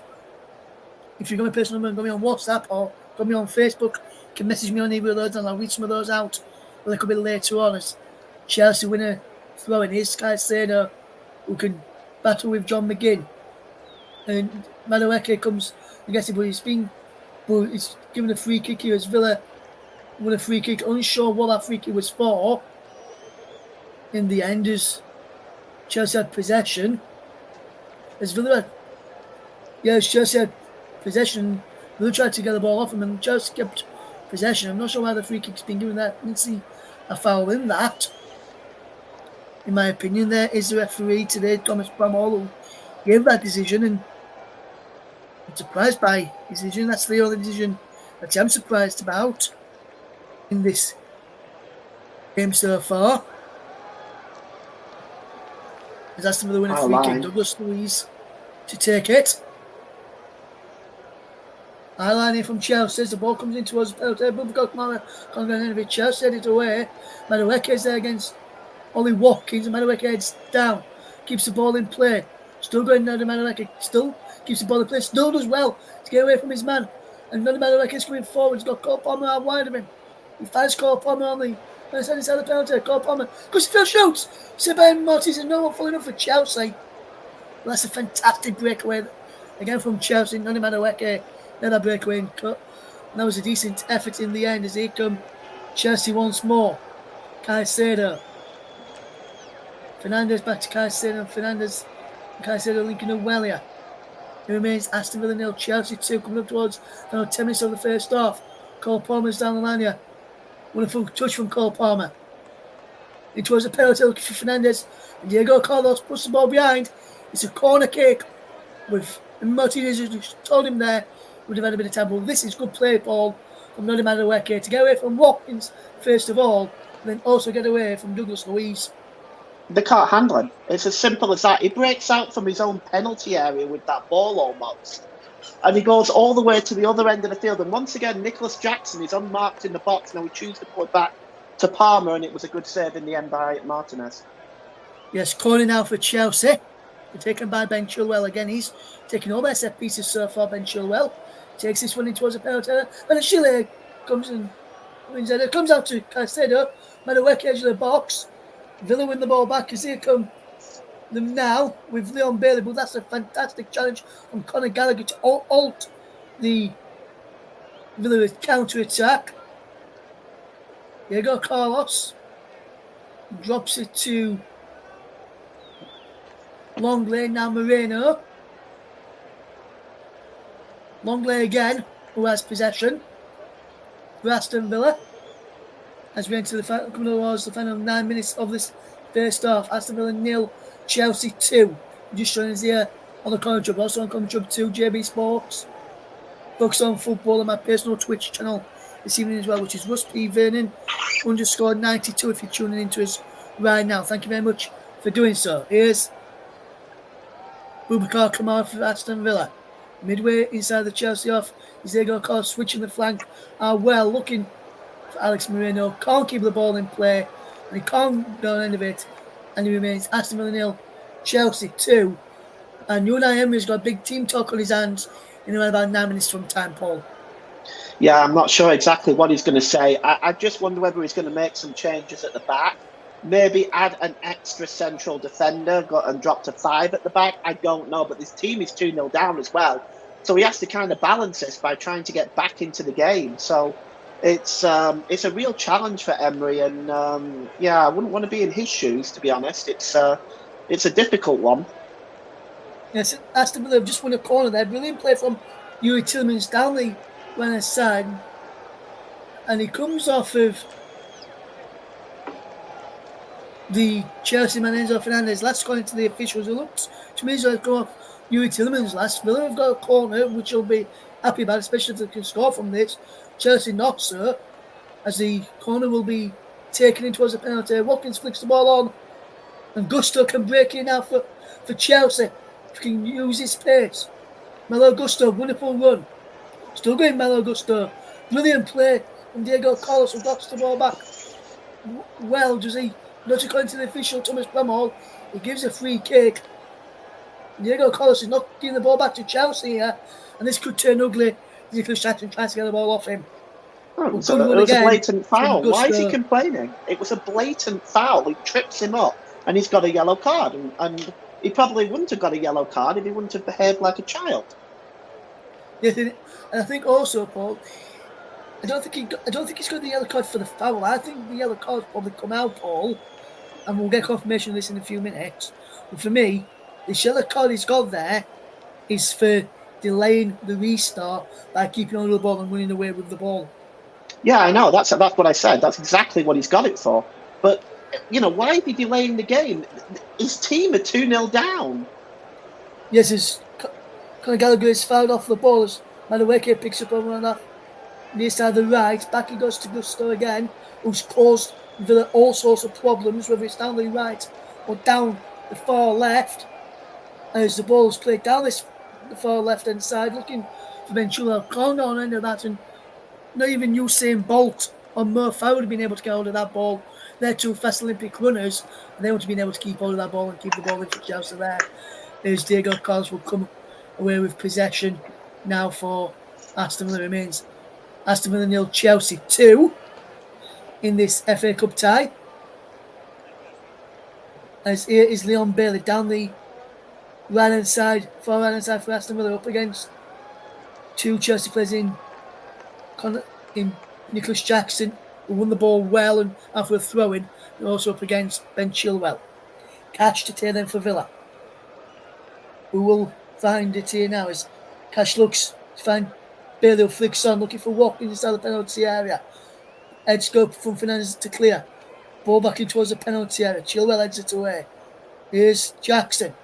if you've got my personal number and got me on WhatsApp or got me on Facebook, you can message me on either of those and I'll read some of those out a little bit later on as Chelsea winner throwing his Caicedo, who can battle with John McGinn. And Madueke comes, I guess, but he's given a free kick here as Villa won a free kick. Unsure what that free kick was for. In the end, as Chelsea had possession. As Villa, Chelsea had possession. Villa tried to get the ball off him, and Chelsea kept possession. I'm not sure why the free kick's been given that. I didn't see a foul in that. In my opinion, there is the referee today, Thomas Bramall, who gave that decision, and I'm surprised by his decision. That's the only decision that I'm surprised about in this game so far. As Aston Villa win a free kick, Douglas Luiz to take it. Eyeline here from Chelsea as the ball comes into us. Kamara can't get any of it. Chelsea head it away. Madueke's there against Ollie Watkins, and Madueke heads down. Keeps the ball in play. Still going down to Madueke. Still keeps the ball in play. Still does well to get away from his man. And Noni Madueke's coming forward. He's got Cole Palmer out wide of him. He finds Cole Palmer on the other side of the penalty. Cole Palmer goes to field shoots. Sebastian Mortis and no one falling up for Chelsea. Well, that's a fantastic breakaway again from Chelsea. Noni Madueke let that breakaway and cut. And that was a decent effort in the end as here come Chelsea once more. Caicedo. Fernandes back to Caicedo, and Caicedo linking up well here. It remains Aston Villa 0, Chelsea 2, coming up towards 10 minutes of the first half. Cole Palmer's down the line here. Wonderful touch from Cole Palmer. It was a penalty looking for Fernandes, and Diego Carlos puts the ball behind. It's a corner kick with Martinez, who told him there would have had a bit of time. But this is good play, Paul, from Noni Madueke to get away from Watkins first of all, and then also get away from Douglas Luiz. They can't handle him. It's as simple as that. He breaks out from his own penalty area with that ball almost. And he goes all the way to the other end of the field. And once again, Nicholas Jackson is unmarked in the box. Now we choose to put it back to Palmer, and it was a good save in the end by Martinez. Yes, corner now for Chelsea. They're taken by Ben Chilwell again. He's taking all their set pieces so far, Ben Chilwell. Takes this one in towards a penalty. And Chile comes and wins it. It comes out to Caicedo. Madueke edge of the box. Villa win the ball back as here come them now with Leon Bailey, but that's a fantastic challenge from Conor Gallagher to halt the Villa counter-attack. Diego Carlos drops it to Longley, now Moreno. Longley again, who has possession for Aston Villa. As we enter coming towards the final 9 minutes of this first half. Aston Villa 0, Chelsea 2. Just showing us here on the Commentary Club. Also on Commentary Club 2, JB Sports. Focus on football on my personal Twitch channel this evening as well, which is Russ P. Vernon _92 if you're tuning into us right now. Thank you very much for doing so. Here's Boubacar Kamara for Aston Villa. Midway inside the Chelsea off. Is Diego Carlos switching the flank. Well looking for Alex Moreno. Can't keep the ball in play. And he can't go on end of it. And he remains Aston Villa 0, Chelsea 2. And Unai Emery's got a big team talk on his hands in around about 9 minutes from time, Paul. Yeah, I'm not sure exactly what he's going to say. I just wonder whether he's going to make some changes at the back. Maybe add an extra central defender and drop to 5 at the back. I don't know, but this team is 2-0 down as well. So he has to kind of balance this by trying to get back into the game. So it's a real challenge for Emery. And I wouldn't want to be in his shoes, to be honest. It's a difficult one. Yes, Aston Villa have just won a corner there. Brilliant play from Yuri Tillmans down the runner's side. And he comes off of the Chelsea man Enzo Fernandez. Last according to the officials, it looks to me as though it's come off Yuri Tillmans last. Villa have got a corner, which you'll be happy about, especially if they can score from this. Chelsea not so, as the corner will be taken in towards the penalty. Watkins flicks the ball on, and Gusto can break in now for Chelsea. If he can use his pace. Malo Gusto, wonderful run. Still going Malo Gusto. Brilliant play from Diego Carlos, who got the ball back. Well, does he? Not according to the official Thomas Bramhall, he gives a free kick. Diego Carlos is not giving the ball back to Chelsea here, and this could turn ugly. Nicholas Jackson tries to get the ball off him. Oh, Good it run was a again blatant from foul. Why is he Gusto. complaining? It was a blatant foul. He trips him up, and he's got a yellow card. And he probably wouldn't have got a yellow card if he wouldn't have behaved like a child. Yes, and I think also, Paul, I don't think he's got the yellow card for the foul. I think the yellow card's probably come out, Paul, and we'll get confirmation of this in a few minutes. But for me, the yellow card he's got there is for delaying the restart by keeping on the ball and running away with the ball. Yeah, I know. That's what I said. That's exactly what he's got it for. But why is he delaying the game? His team are 2-0 down. Yes, as Conor Gallagher is fouled off the ball as Madueke picks up over on that near side of the right. Back he goes to Gusto again, who's caused Villa all sorts of problems, whether it's down the right or down the far left. As the ball is played down the far left hand side, looking for Ventura. Corner on end of that, and not even Usain Bolt or Murphy would have been able to get hold of that ball. They're two fast Olympic runners, and they would have been able to keep hold of that ball and keep the ball in for Chelsea there. As Diego Carlos will come away with possession now for Aston Villa. Remains Aston Villa 0, Chelsea 2 in this FA Cup tie. As here is Leon Bailey down the far right hand side for Aston Villa, up against two Chelsea players in Nicholas Jackson, who won the ball well and after a throw-in, and also up against Ben Chilwell. Cash to tear them for Villa. We will find it here now as Cash looks to find Bailey, who flicks on, looking for Watkins inside the penalty area. Heads go from Fernandes to clear. Ball back in towards the penalty area. Chilwell heads it away. Here's Jackson,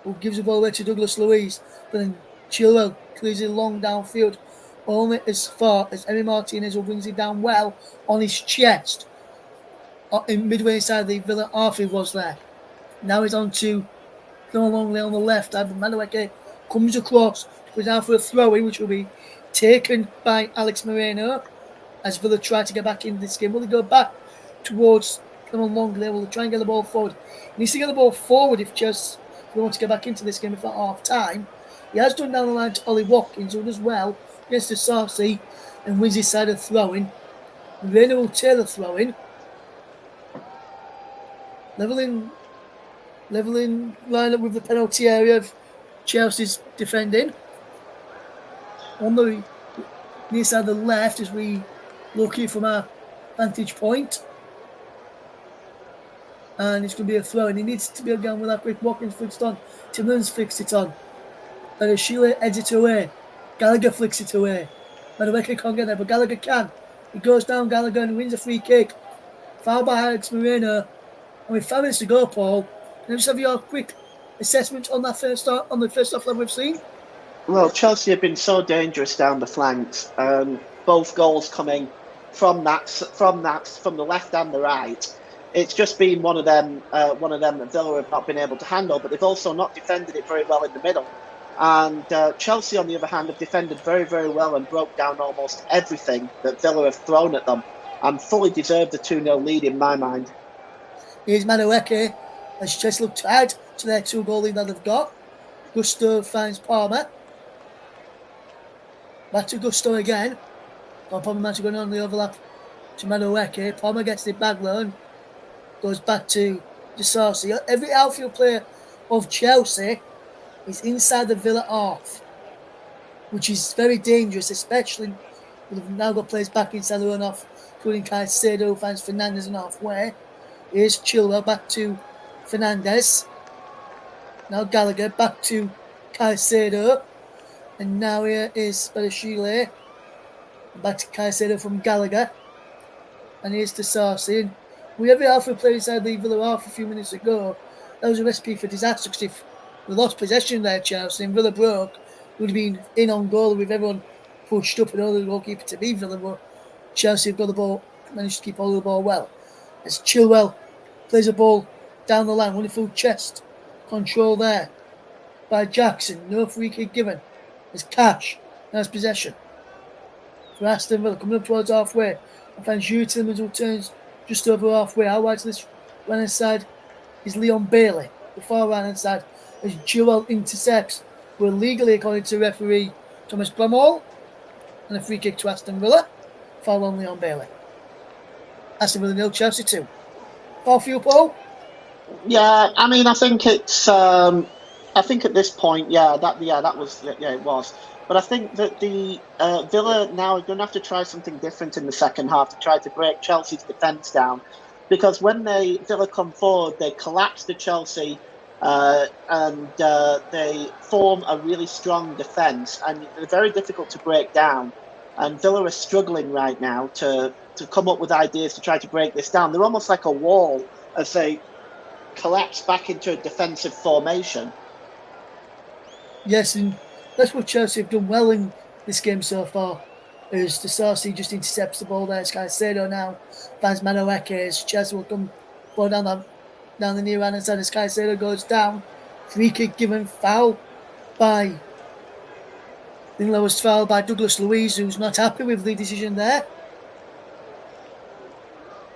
who gives the ball away to Douglas Luiz. But then Chilwell clears it long downfield, only as far as Emi Martinez, who brings it down well on his chest. In midway inside the Villa half, he was there. Now he's on to no longer on the left. Madueke comes across, goes down for a throw-in, which will be taken by Alex Moreno as Villa try to get back into this game. Will they go back towards no longer there? Will they try and get the ball forward? He needs to get the ball forward if Chelsea want to get back into this game at half time. He has done down the line to Ollie Watkins, who does well against the Sarsi and wins his side of throwing. Moreno will tear the throw-in. Leveling line up with the penalty area of Chelsea's defending. On the near side of the left as we look here from our vantage point. And it's going to be a throw, and he needs to be again with that quick. Watkins flicks it on. Timberland's flicks it on. And Sheila heads it away. Gallagher flicks it away. Madueke can't get there, but Gallagher can. He goes down, Gallagher, and wins a free kick. Foul by Alex Moreno. And with 5 minutes to go, Paul, can I just have your quick assessment on that first half that we've seen? Well, Chelsea have been so dangerous down the flanks. Both goals coming from the left and the right. It's just been one of them that Villa have not been able to handle, but they've also not defended it very well in the middle. And Chelsea, on the other hand, have defended very, very well and broke down almost everything that Villa have thrown at them, and fully deserved the 2-0 lead in my mind. Here's Madueke as Chelsea look to add to their 2-goal lead that they've got. Gusto finds Palmer. Back to Gusto again. Palmer managed to go on the overlap to Madueke. Palmer gets the back loan. Goes back to Sarsi. Every outfield player of Chelsea is inside the Villa half, which is very dangerous, especially with now got players back inside their own half, including Caicedo, who finds Fernandes in halfway. Here's Chilwell back to Fernandes. Now Gallagher back to Caicedo. And now here is Badiashile. Back to Caicedo from Gallagher. And here's to Sarsi. And we have the outfield player inside the Villa half a few minutes ago. That was a recipe for disaster, because if we lost possession there, Chelsea, and Villa broke, we would have been in on goal with everyone pushed up and all the goalkeeper to be Villa. But Chelsea have got the ball, managed to keep hold of the ball well. As Chilwell plays a ball down the line, wonderful chest control there by Jackson. No free kick given. as Cash has possession. For Aston Villa, coming up towards halfway. I find Jude in the middle, turns just over halfway. Out wide to this right hand side is Leon Bailey. The far right hand side as Joel intercepts, were legally, according to referee Thomas Bramall, and a free kick to Aston Villa. Foul on Leon Bailey. Aston Villa 0, Chelsea 2. Foul for you, Paul? Yeah, I mean, I think it's. I think at this point, that was, it was. But I think that the Villa now are going to have to try something different in the second half to try to break Chelsea's defence down, because when Villa come forward, they collapse the Chelsea, and they form a really strong defence, and they're very difficult to break down. And Villa are struggling right now to come up with ideas to try to break this down. They're almost like a wall as they collapse back into a defensive formation. Yes, and that's what Chelsea have done well in this game so far. As the Sarsi just intercepts the ball there. It's Caicedo now finds Manueke as Chelsea will come ball down the near right hand side as Caicedo goes down. Free kick given, foul by I think that was foul by Douglas Luiz, who's not happy with the decision there.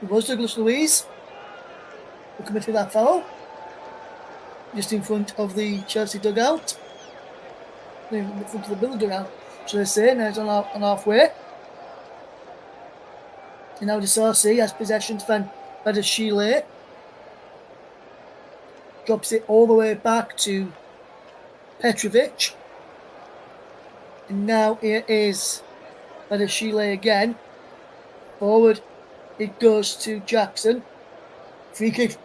It was Douglas Luiz who committed that foul. Just in front of the Chelsea dugout. In front of the Villa dugout, should I say. Now it's on halfway. And now the Sarsi has possession defended by the Chile. Drops it all the way back to Petrovic. And now it is by the Chile again. Forward it goes to Jackson. Free kick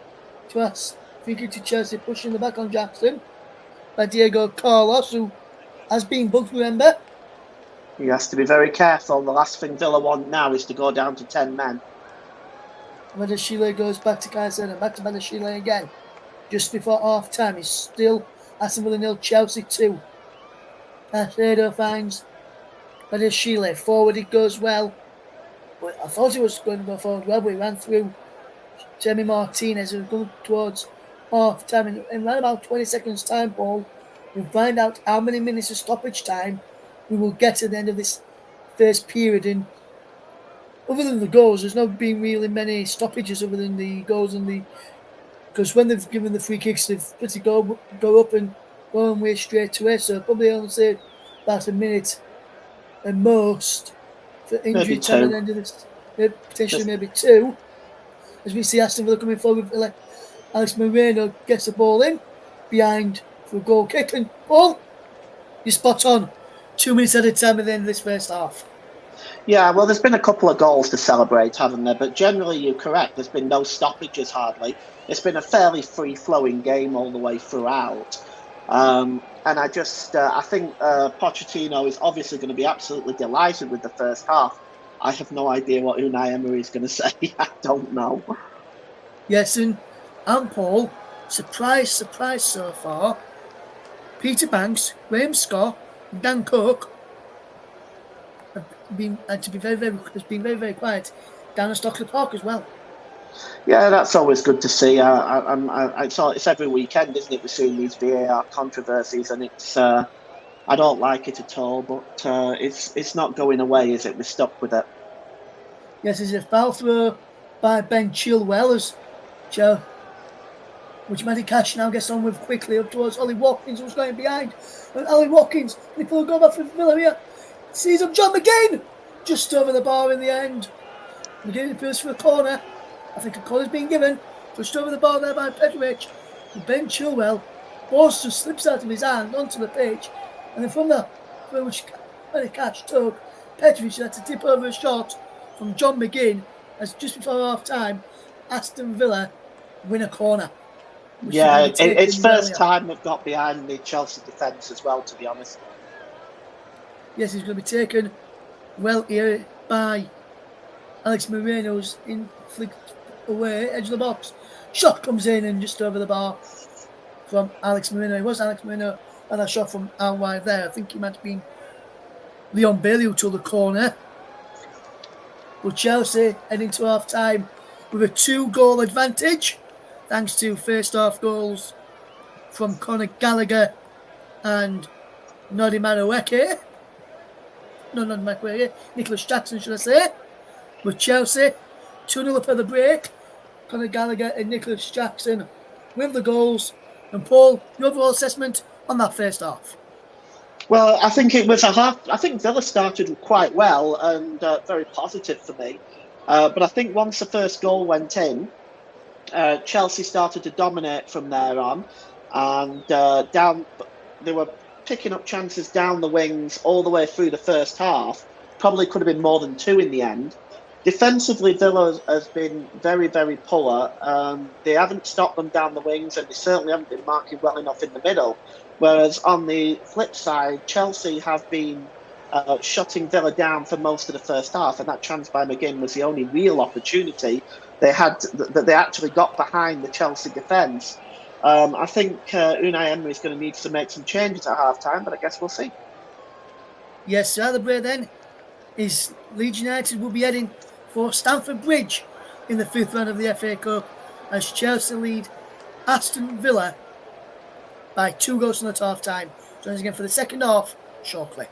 to us. Free kick to Chelsea, pushing the back on Jackson by Diego Carlos, who has been booked, remember? He has to be very careful. The last thing Villa want now is to go down to 10 men. Badashile goes back to Caicedo, back to Badashile again. Just before half time, he's still Aston Villa 0, Chelsea 2. Caicedo finds Badashile. Forward it goes well. But I thought he was going to go forward well, but he ran through Jamie Martinez, who was going towards half time. In around about 20 seconds time, Paul, we'll find out how many minutes of stoppage time we will get at the end of this first period. And other than the goals, there's not been really many stoppages other than the goals and the. Because when they've given the free kicks, they've pretty go up and go away straight away. So probably only say about a minute at most for injury time at the end of this. Potentially maybe 2. As we see Aston Villa coming forward, Alex Moreno gets the ball in behind for a goal kick. And Paul, you're spot on. 2 minutes at a time at the end of this first half. Yeah, well, there's been a couple of goals to celebrate, haven't there? But generally, you're correct. There's been no stoppages hardly. It's been a fairly free-flowing game all the way throughout. And I think Pochettino is obviously going to be absolutely delighted with the first half. I have no idea what Unai Emery is going to say. I don't know. Yes, and Paul, surprise so far. Peter Banks, Graham Scott, and Dan Cook have been very quiet down at Stockley Park as well. Yeah, that's always good to see. It's every weekend, isn't it? We're seeing these VAR controversies, and it's I don't like it at all. But it's not going away, is it? We're stuck with it. Yes, it's a foul throw by Ben Chilwell as Joe, which Matty Cash now gets on with quickly up towards Ollie Watkins, who's going behind. And Ollie Watkins, they pull a goal back from Villa here. Sees him, John McGinn, just over the bar in the end. McGinn appears for a corner. I think a corner's been given. Pushed over the bar there by Petrovic. And Ben Chilwell, ball just slips out of his hand onto the pitch. And then from there, which Matty Cash took, Petrovic had to dip over a shot from John McGinn as just before half time, Aston Villa win a corner. Yeah, it's first time they've got behind the Chelsea defence as well, to be honest. Yes, he's going to be taken well here by Alex Moreno's flicked away, edge of the box. Shot comes in and just over the bar from Alex Moreno. It was Alex Moreno and that shot from out wide there. I think he might have been Leon Bailey who took the corner. But Chelsea heading to half time with a 2-goal advantage, thanks to first half goals from Conor Gallagher and Noddy Madueke. No, not Madueke. Nicholas Jackson, should I say. With Chelsea, 2-0 up at the break. Conor Gallagher and Nicholas Jackson with the goals. And Paul, your overall assessment on that first half? Well, I think it was a half. I think Villa started quite well and very positive for me. But I think once the first goal went in, Chelsea started to dominate from there on, and down they were picking up chances down the wings all the way through the first half. Probably could have been more than two in the end. Defensively, Villa has been very, very poor. They haven't stopped them down the wings, and they certainly haven't been marking well enough in the middle. Whereas on the flip side, Chelsea have been shutting Villa down for most of the first half, and that chance by McGinn was the only real opportunity they had that they actually got behind the Chelsea defence. I think Unai Emery is going to need to make some changes at half time, but I guess we'll see. Yes, the other break then is Leeds United will be heading for Stamford Bridge in the fifth round of the FA Cup as Chelsea lead Aston Villa by 2 goals at half time. Join us again for the second half shortly.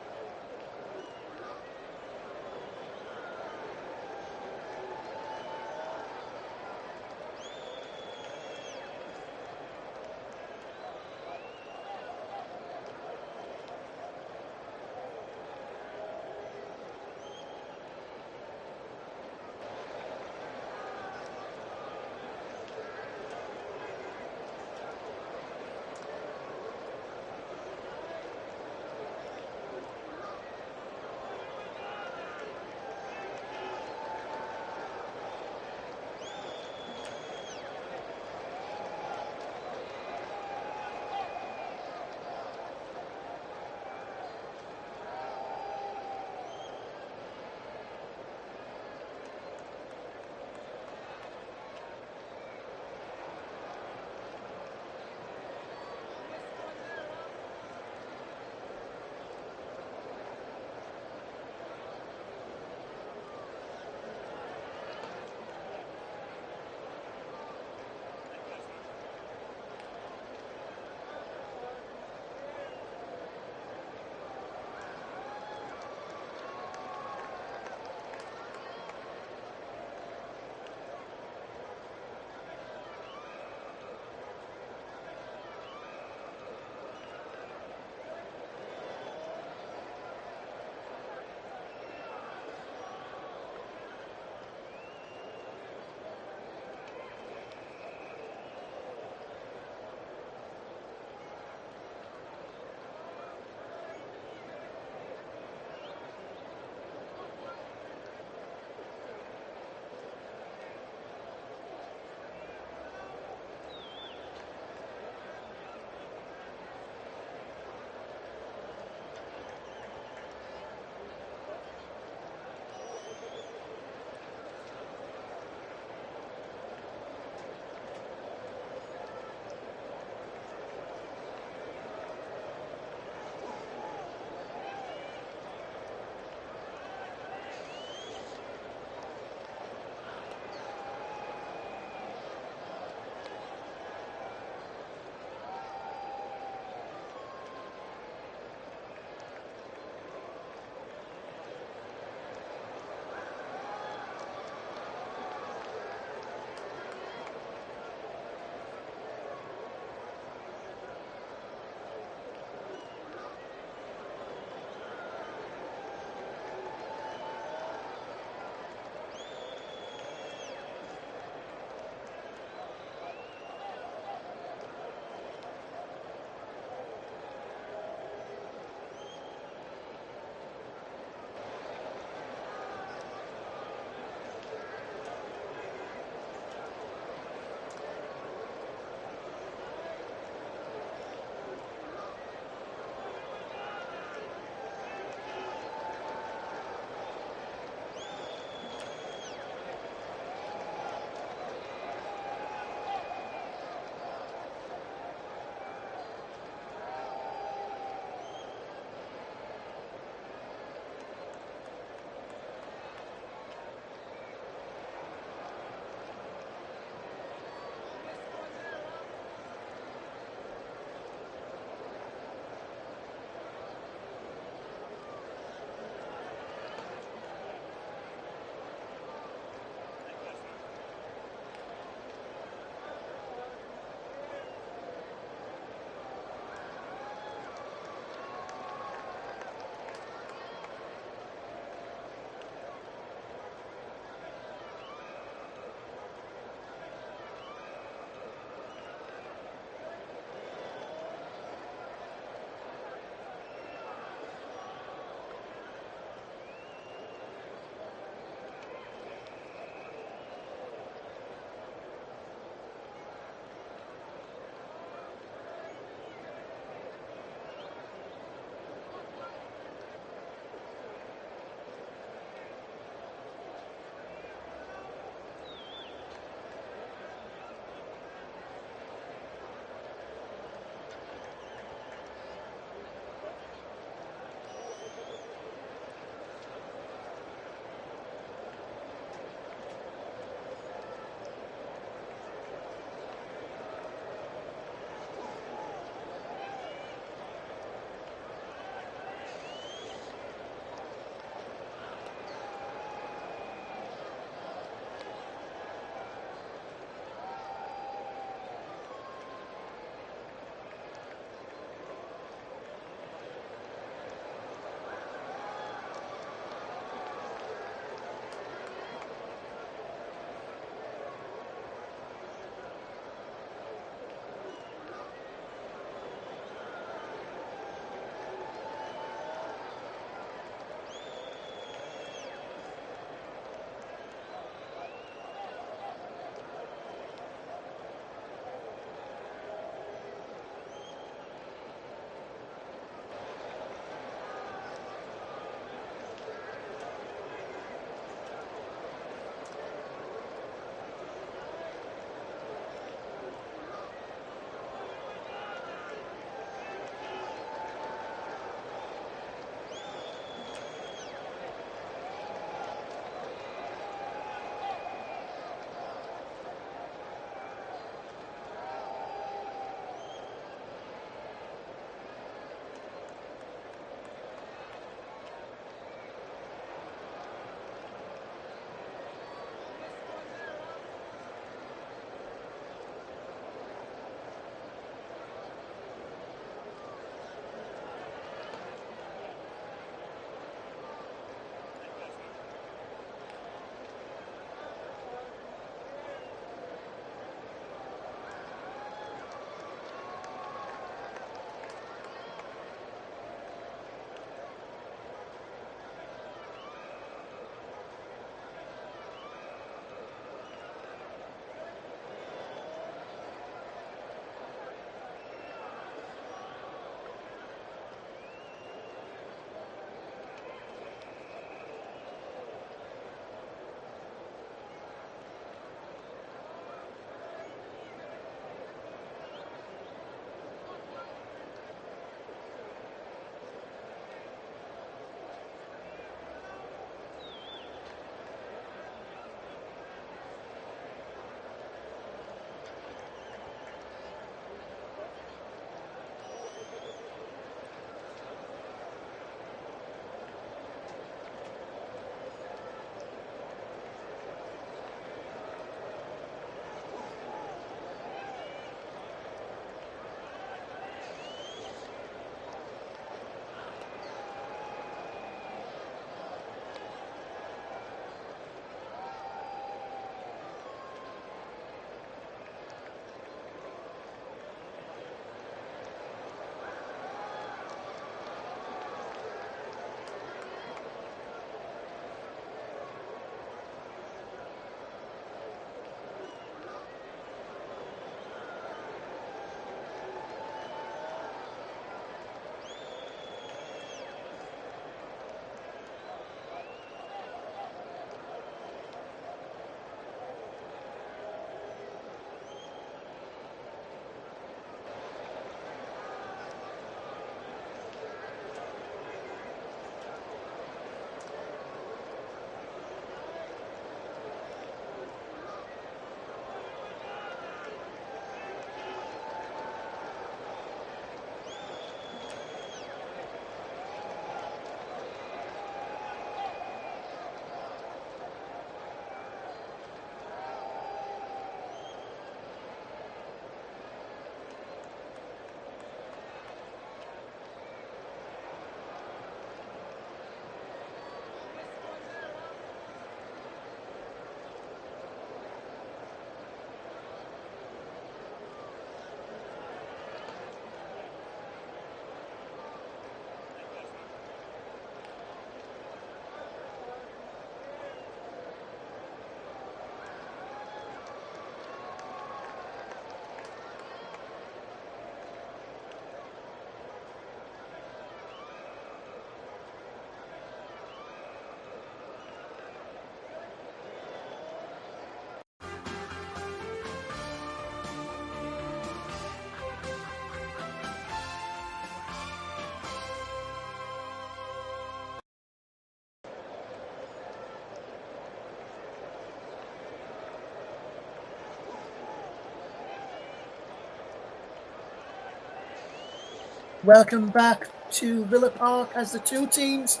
Welcome back to Villa Park as the two teams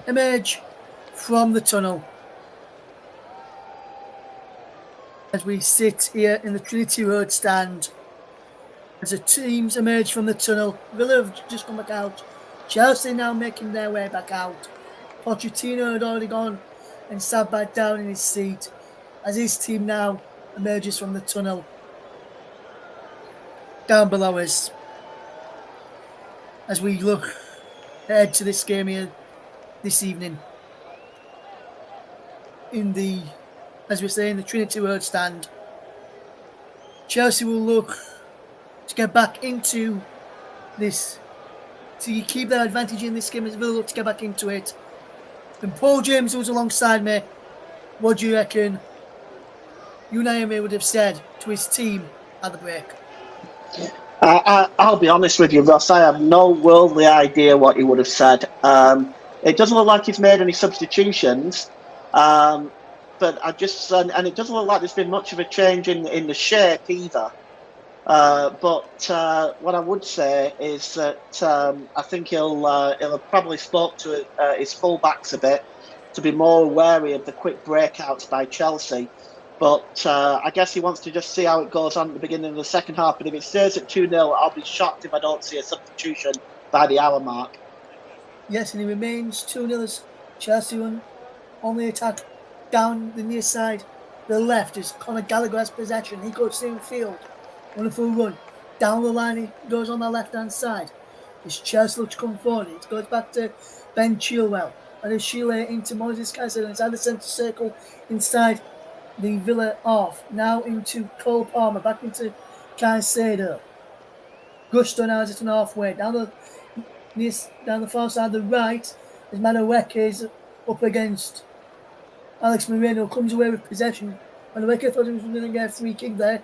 emerge from the tunnel. As we sit here in the Trinity Road stand, as the teams emerge from the tunnel, Villa have just come back out. Chelsea now making their way back out. Pochettino had already gone and sat back down in his seat as his team now emerges from the tunnel down below us. As we look ahead to this game here this evening in the, as we say, in the Trinity Road stand, Chelsea will look to get back into this, to keep their advantage in this game as Villa look to get back into it. And Paul James, who's alongside me, what do you reckon Unai would have said to his team at the break? I'll be honest with you, Ross. I have no worldly idea what he would have said. It doesn't look like he's made any substitutions, but I just and it doesn't look like there's been much of a change in the shape either. But what I would say is that I think he'll have probably spoke to his fullbacks a bit to be more wary of the quick breakouts by Chelsea. But I guess he wants to just see how it goes on at the beginning of the second half. But if it stays at 2-0, I'll be shocked if I don't see a substitution by the hour mark. Yes, and he remains 2-0 as Chelsea on the attack down the near side. The left is Conor Gallagher has possession. He goes in field. Wonderful run. Down the line he goes on the left-hand side. As Chelsea looks to come forward, it goes back to Ben Chilwell. And as Chile into Moses Caicedo inside the centre circle, inside the Villa off. Now into Cole Palmer, back into Caicedo. Gusto now is at an halfway. Down the far side, the right, as Madueke is up against Alex Moreno, comes away with possession. Madueke thought he was going to get a free kick there.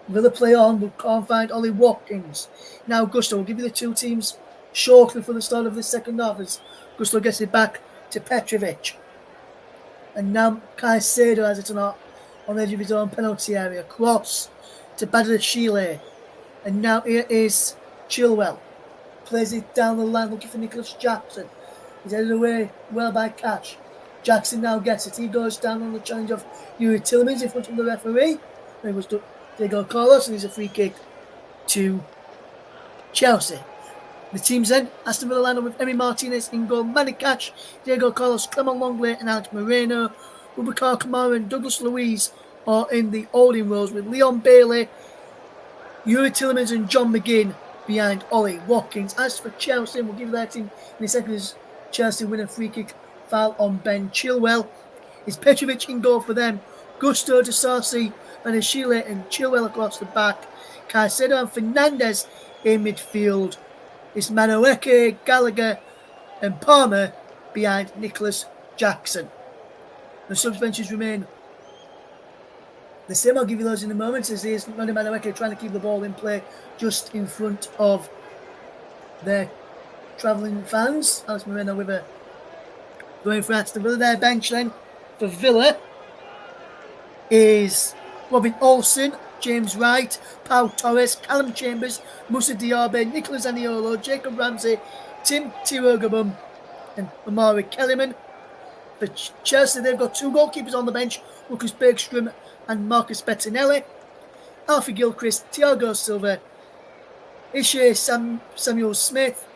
Villa play on, but can't find Ollie Watkins. Now Gusto will give you the two teams shortly for the start of the second half as Gusto gets it back to Petrovic. And now Caicedo has it on the edge of his own penalty area. Cross to Badashile. And now here is Chilwell. Plays it down the line looking for Nicholas Jackson. He's headed away well by Cash. Jackson now gets it. He goes down on the challenge of Yuri Tillmans in front of the referee. There was Diego Carlos, and he's a free kick to Chelsea. The team's then Aston Villa line up with Emi Martinez in goal, Manny Cash, Diego Carlos, Clement Longley and Alex Moreno. Boubacar Kamara and Douglas Luiz are in the holding roles with Leon Bailey, Yuri Tillmans and John McGinn behind Ollie Watkins. As for Chelsea, we'll give that in a second as Chelsea win a free kick foul on Ben Chilwell. It's Petrovic in goal for them. Gusto to Sarsi and Ashile and Chilwell across the back. Caicedo and Fernandez in midfield. It's Madueke, Gallagher and Palmer behind Nicholas Jackson. The subbenches remain the same. I'll give you those in a moment as here's Noni Madueke trying to keep the ball in play just in front of their travelling fans. Alex Moreno with a going for Aston Villa. Their bench then for Villa is Robin Olsen, James Wright, Pau Torres, Callum Chambers, Moussa Diaby, Nicolas Aniolo, Jacob Ramsey, Tim Tirogabum and Omari Kellyman. For Chelsea, they've got two goalkeepers on the bench, Lucas Bergstrom and Marcus Bettinelli. Alfie Gilchrist, Thiago Silva, Ishe Samuel Smith,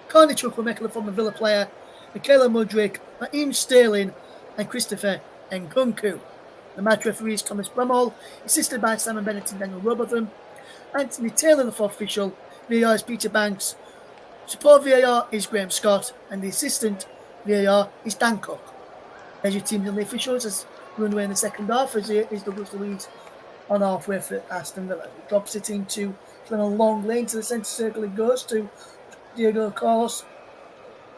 Carney Chukwuemeka from the Villa player, Michaela Mudryk, Raheem Sterling and Christopher Nkunku. The match referee is Thomas Bramall, assisted by Simon Bennett and Daniel Robotham. Anthony Taylor, the fourth official. VAR is Peter Banks. Support VAR is Graham Scott, and the assistant VAR is Dan Cook. There's your teams and the officials as run away in the second half, as it is Douglas Luiz on halfway for Aston Villa. He drops it into a long lane to the centre circle. It goes to Diego Carlos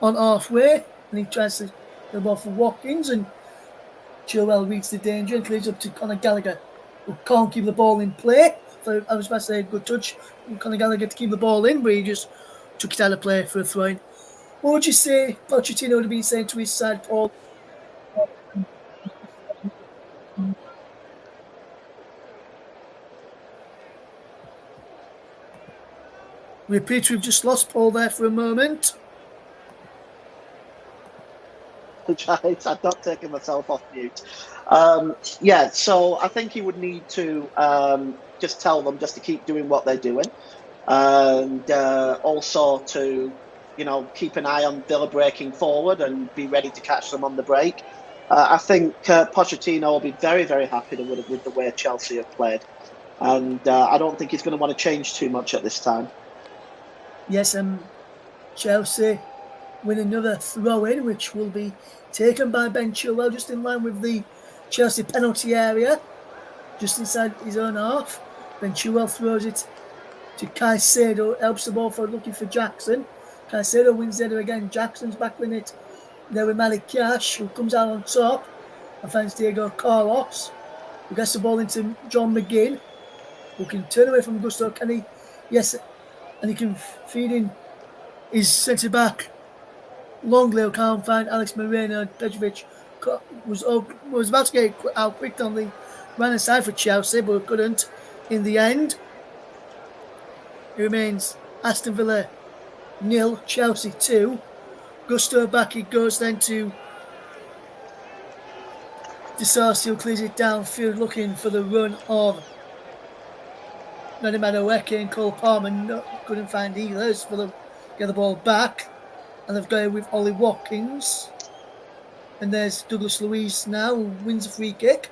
on halfway, and he tries to the ball for Watkins, and Chilwell reads the danger and clears up to Conor Gallagher, who can't keep the ball in play. So I was about to say a good touch from Conor Gallagher to keep the ball in, but he just took it out of play for a throw-in. What would you say Pochettino would have been saying to his side, Paul? We appear to have just lost Paul there for a moment. I'm not taking myself off mute. Yeah, so I think he would need to just tell them just to keep doing what they're doing, and also to keep an eye on Villa breaking forward and be ready to catch them on the break. I think Pochettino will be very, very happy with the way Chelsea have played, and I don't think he's going to want to change too much at this time. Yes, Chelsea win another throw-in, which will be taken by Ben Chilwell, just in line with the Chelsea penalty area, just inside his own half. Ben Chilwell throws it to Caicedo, helps the ball for looking for Jackson. Caicedo wins there again. Jackson's back with it there with Malik Cash, who comes out on top and finds Diego Carlos, who gets the ball into John McGinn, who can turn away from Gusto. Can he? Yes, and he can feed in his centre back Longley, who can't find Alex Moreno. Petrovic was about to get out quick on the right-hand side for Chelsea, but couldn't in the end. It remains Aston Villa 0, Chelsea 2. Gusto back, it goes then to Disasi, who clears it downfield looking for the run of Noni Madueke, and Cole Palmer couldn't find either. As Villa get the ball back, and they've got it with Ollie Watkins. And there's Douglas Luiz now, who wins a free kick.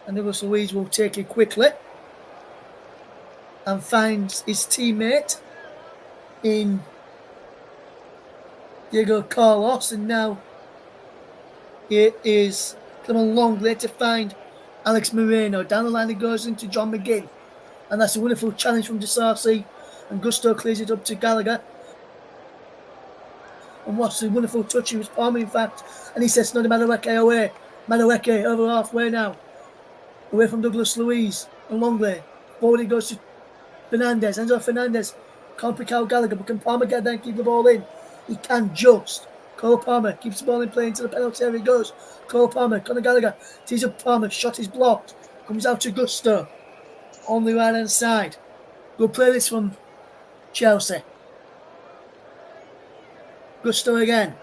And Douglas Luiz will take it quickly and finds his teammate in Diego Carlos. And now it is Clement Longley to find Alex Moreno. Down the line it goes into John McGinn. And that's a wonderful challenge from Disasi. And Gusto clears it up to Gallagher. And what's the wonderful touch? He was Palmer, in fact. And he says, Noni Madueke away. Madueke over halfway now. Away from Douglas Luiz and Longley. Forward he goes to Fernandez. Enzo Fernandez can't pick out Gallagher, but can Palmer get there and keep the ball in? He can just. Cole Palmer keeps the ball in play into the penalty area. He goes. Cole Palmer, Conor Gallagher tees up Palmer. Shot is blocked. Comes out to Gusto on the right hand side. Good play this from Chelsea. Gusto again.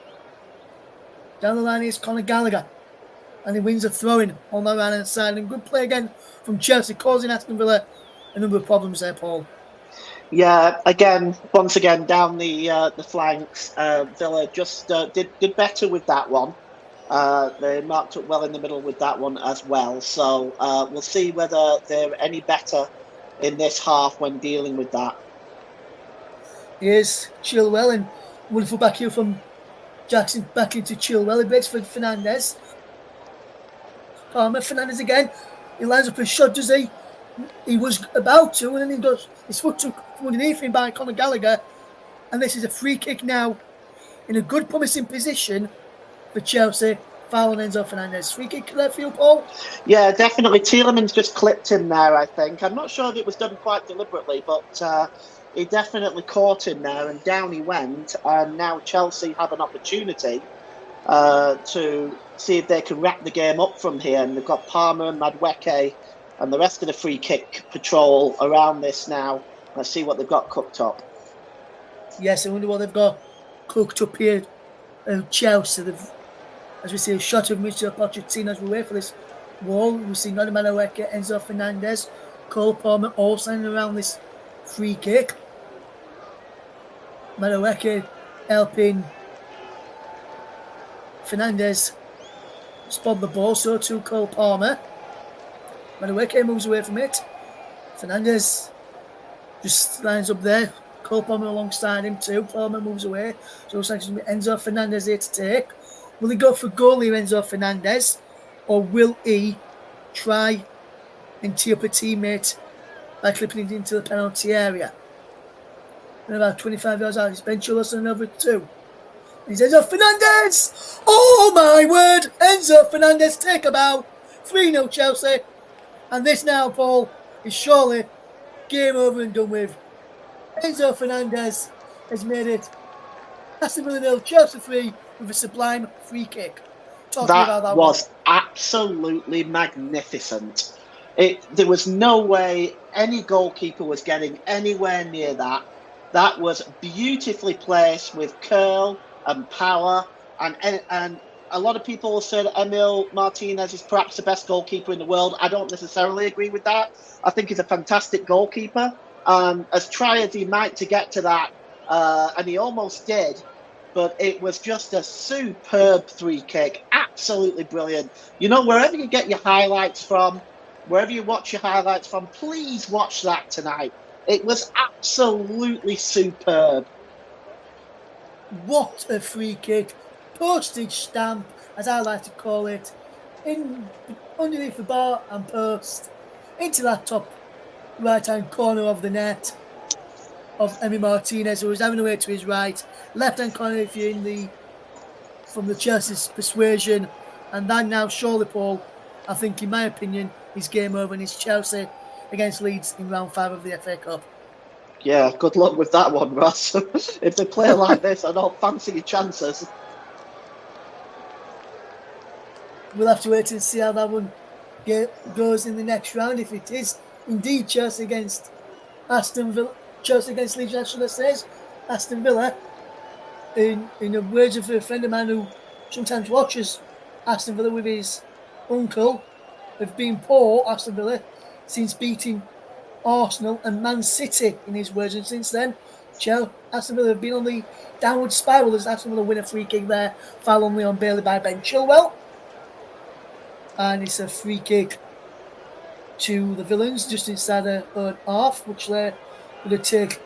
Down the line is Conor Gallagher. And he wins a throw-in on the right hand side. And good play again from Chelsea, causing Aston Villa a number of problems there, Paul. Yeah, once again, down the flanks, Villa just did better with that one. They marked up well in the middle with that one as well. So we'll see whether they're any better in this half when dealing with that. Here's Chilwell, and wonderful back heel from Jackson back into Chilwell. He breaks for Fernandez. Palmer, Fernandez again. He lines up a shot, does he? He was about to, and then he does. His foot took from underneath him by Conor Gallagher. And this is a free kick now in a good, promising position for Chelsea. Foul on Enzo Fernandez. Free kick there for you, Paul? Yeah, definitely. Tielemans just clipped him there, I think. I'm not sure if it was done quite deliberately, but he definitely caught him there, and down he went. And now Chelsea have an opportunity to see if they can wrap the game up from here. And they've got Palmer and Madueke and the rest of the free kick patrol around this now. Let's see what they've got cooked up. Yes, I wonder what they've got cooked up here. Chelsea, as we see a shot of Mauricio Pochettino as we wait for this wall. We see Noni Madueke, Enzo Fernandez, Cole Palmer all standing around this free kick. Madueke helping Fernandez spot the ball, so too Cole Palmer. Madueke moves away from it. Fernandez just lines up there. Cole Palmer alongside him too. Palmer moves away. So it's like Enzo Fernandez here to take. Will he go for goalie Enzo Fernandez, or will he try and tee up a teammate by clipping it into the penalty area? And about 25 yards out, it's Ben Chilwell over 2. And it's Enzo Fernandez! Oh my word! Enzo Fernandez take about 3-0 Chelsea. And this now, Paul, is surely game over and done with. Enzo Fernandez has made it Aston Villa 0, Chelsea 3 with a sublime free kick. That was absolutely magnificent. There was no way any goalkeeper was getting anywhere near that. That was beautifully placed with curl and power, and a lot of people will say that Emil Martinez is perhaps the best goalkeeper in the world. I don't necessarily agree with that. I think he's a fantastic goalkeeper. As try as he might to get to that, and he almost did, but it was just a superb free kick. Absolutely brilliant. You know, wherever you get your highlights from, wherever you watch your highlights from, please watch that tonight. It was absolutely superb. What a free kick. Postage stamp, as I like to call it, in underneath the bar and post, into that top right-hand corner of the net of Emi Martinez, who was having away to his right. Left-hand corner, if you're from the Chelsea's persuasion. And then now, surely, Paul, I think, in my opinion, is game over and it's Chelsea against Leeds in round 5 of the FA Cup. Yeah, good luck with that one, Ross. If they play like this, I don't fancy your chances. We'll have to wait and see how that one goes in the next round. If it is indeed Chelsea against Aston Villa, Chelsea against Leeds, I should have said, Aston Villa, in the words of a friend of mine who sometimes watches Aston Villa with his uncle, have been poor, Aston Villa, since beating Arsenal and Man City, in his words, and since then, Aston Villa have been on the downward spiral as Aston Villa win a free kick there, foul on Leon Bailey by Ben Chilwell. And it's a free kick to the Villains just inside their own half, which they're going to take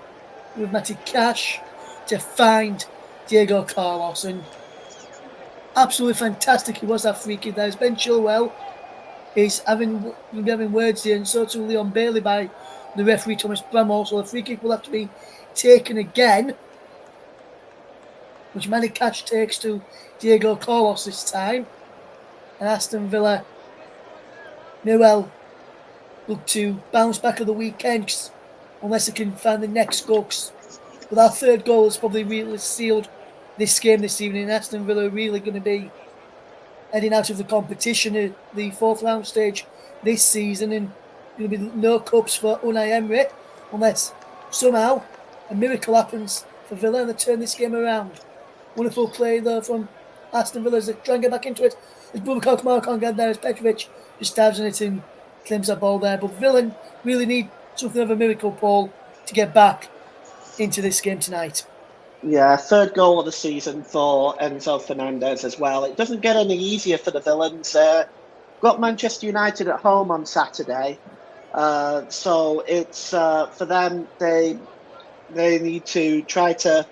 with Matty Cash to find Diego Carlos. And absolutely fantastic it was, that free kick there. As Ben Chilwell is having words here, and so too Leon Bailey by the referee Thomas Bramall. So the free kick will have to be taken again, which Matty Cash takes to Diego Carlos this time. And Aston Villa may well look to bounce back at the weekend unless they can find the next goal. But our third goal has probably really sealed this game this evening. Aston Villa are really going to be heading out of the competition at the 4th round stage this season, and going to be no cups for Unai Emery unless somehow a miracle happens for Villa and they turn this game around. Wonderful play though from Aston Villa as they try and get back into it. As Bubakar Kamara can't get there, as Petrovic just dives on it and claims that ball there. But Villa really need something of a miracle, Paul, to get back into this game tonight. Yeah, third goal of the season for Enzo Fernandez as well. It doesn't get any easier for the Villains. Got Manchester United at home on Saturday. So it's for them, they need to try to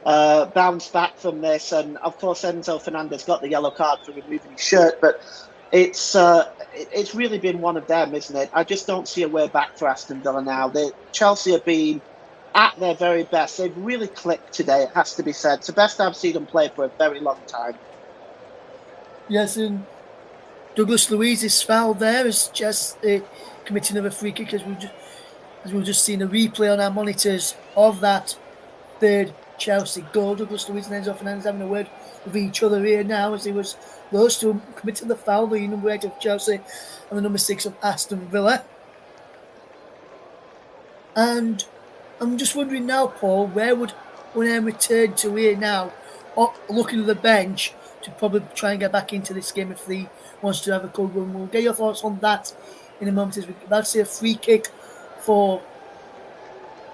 bounce back from this. And of course, Enzo Fernandez got the yellow card for removing his shirt, but it's really been one of them, isn't it? I just don't see a way back for Aston Villa now. Chelsea have been at their very best. They've really clicked today, it has to be said. It's the best I've seen them play for a very long time. Yes, and Douglas Luiz is fouled there as just committing another free kick, as we've just seen a replay on our monitors of that third Chelsea goal. Douglas Luiz and Enzo Fernandez having a word with each other here now, as those two committed the foul, the number 8 of Chelsea and the number 6 of Aston Villa. And I'm just wondering now, Paul, where would Unai return to here now, or looking at the bench to probably try and get back into this game if he wants to have a good run? We'll get your thoughts on that in a moment, as we're about to see a free kick for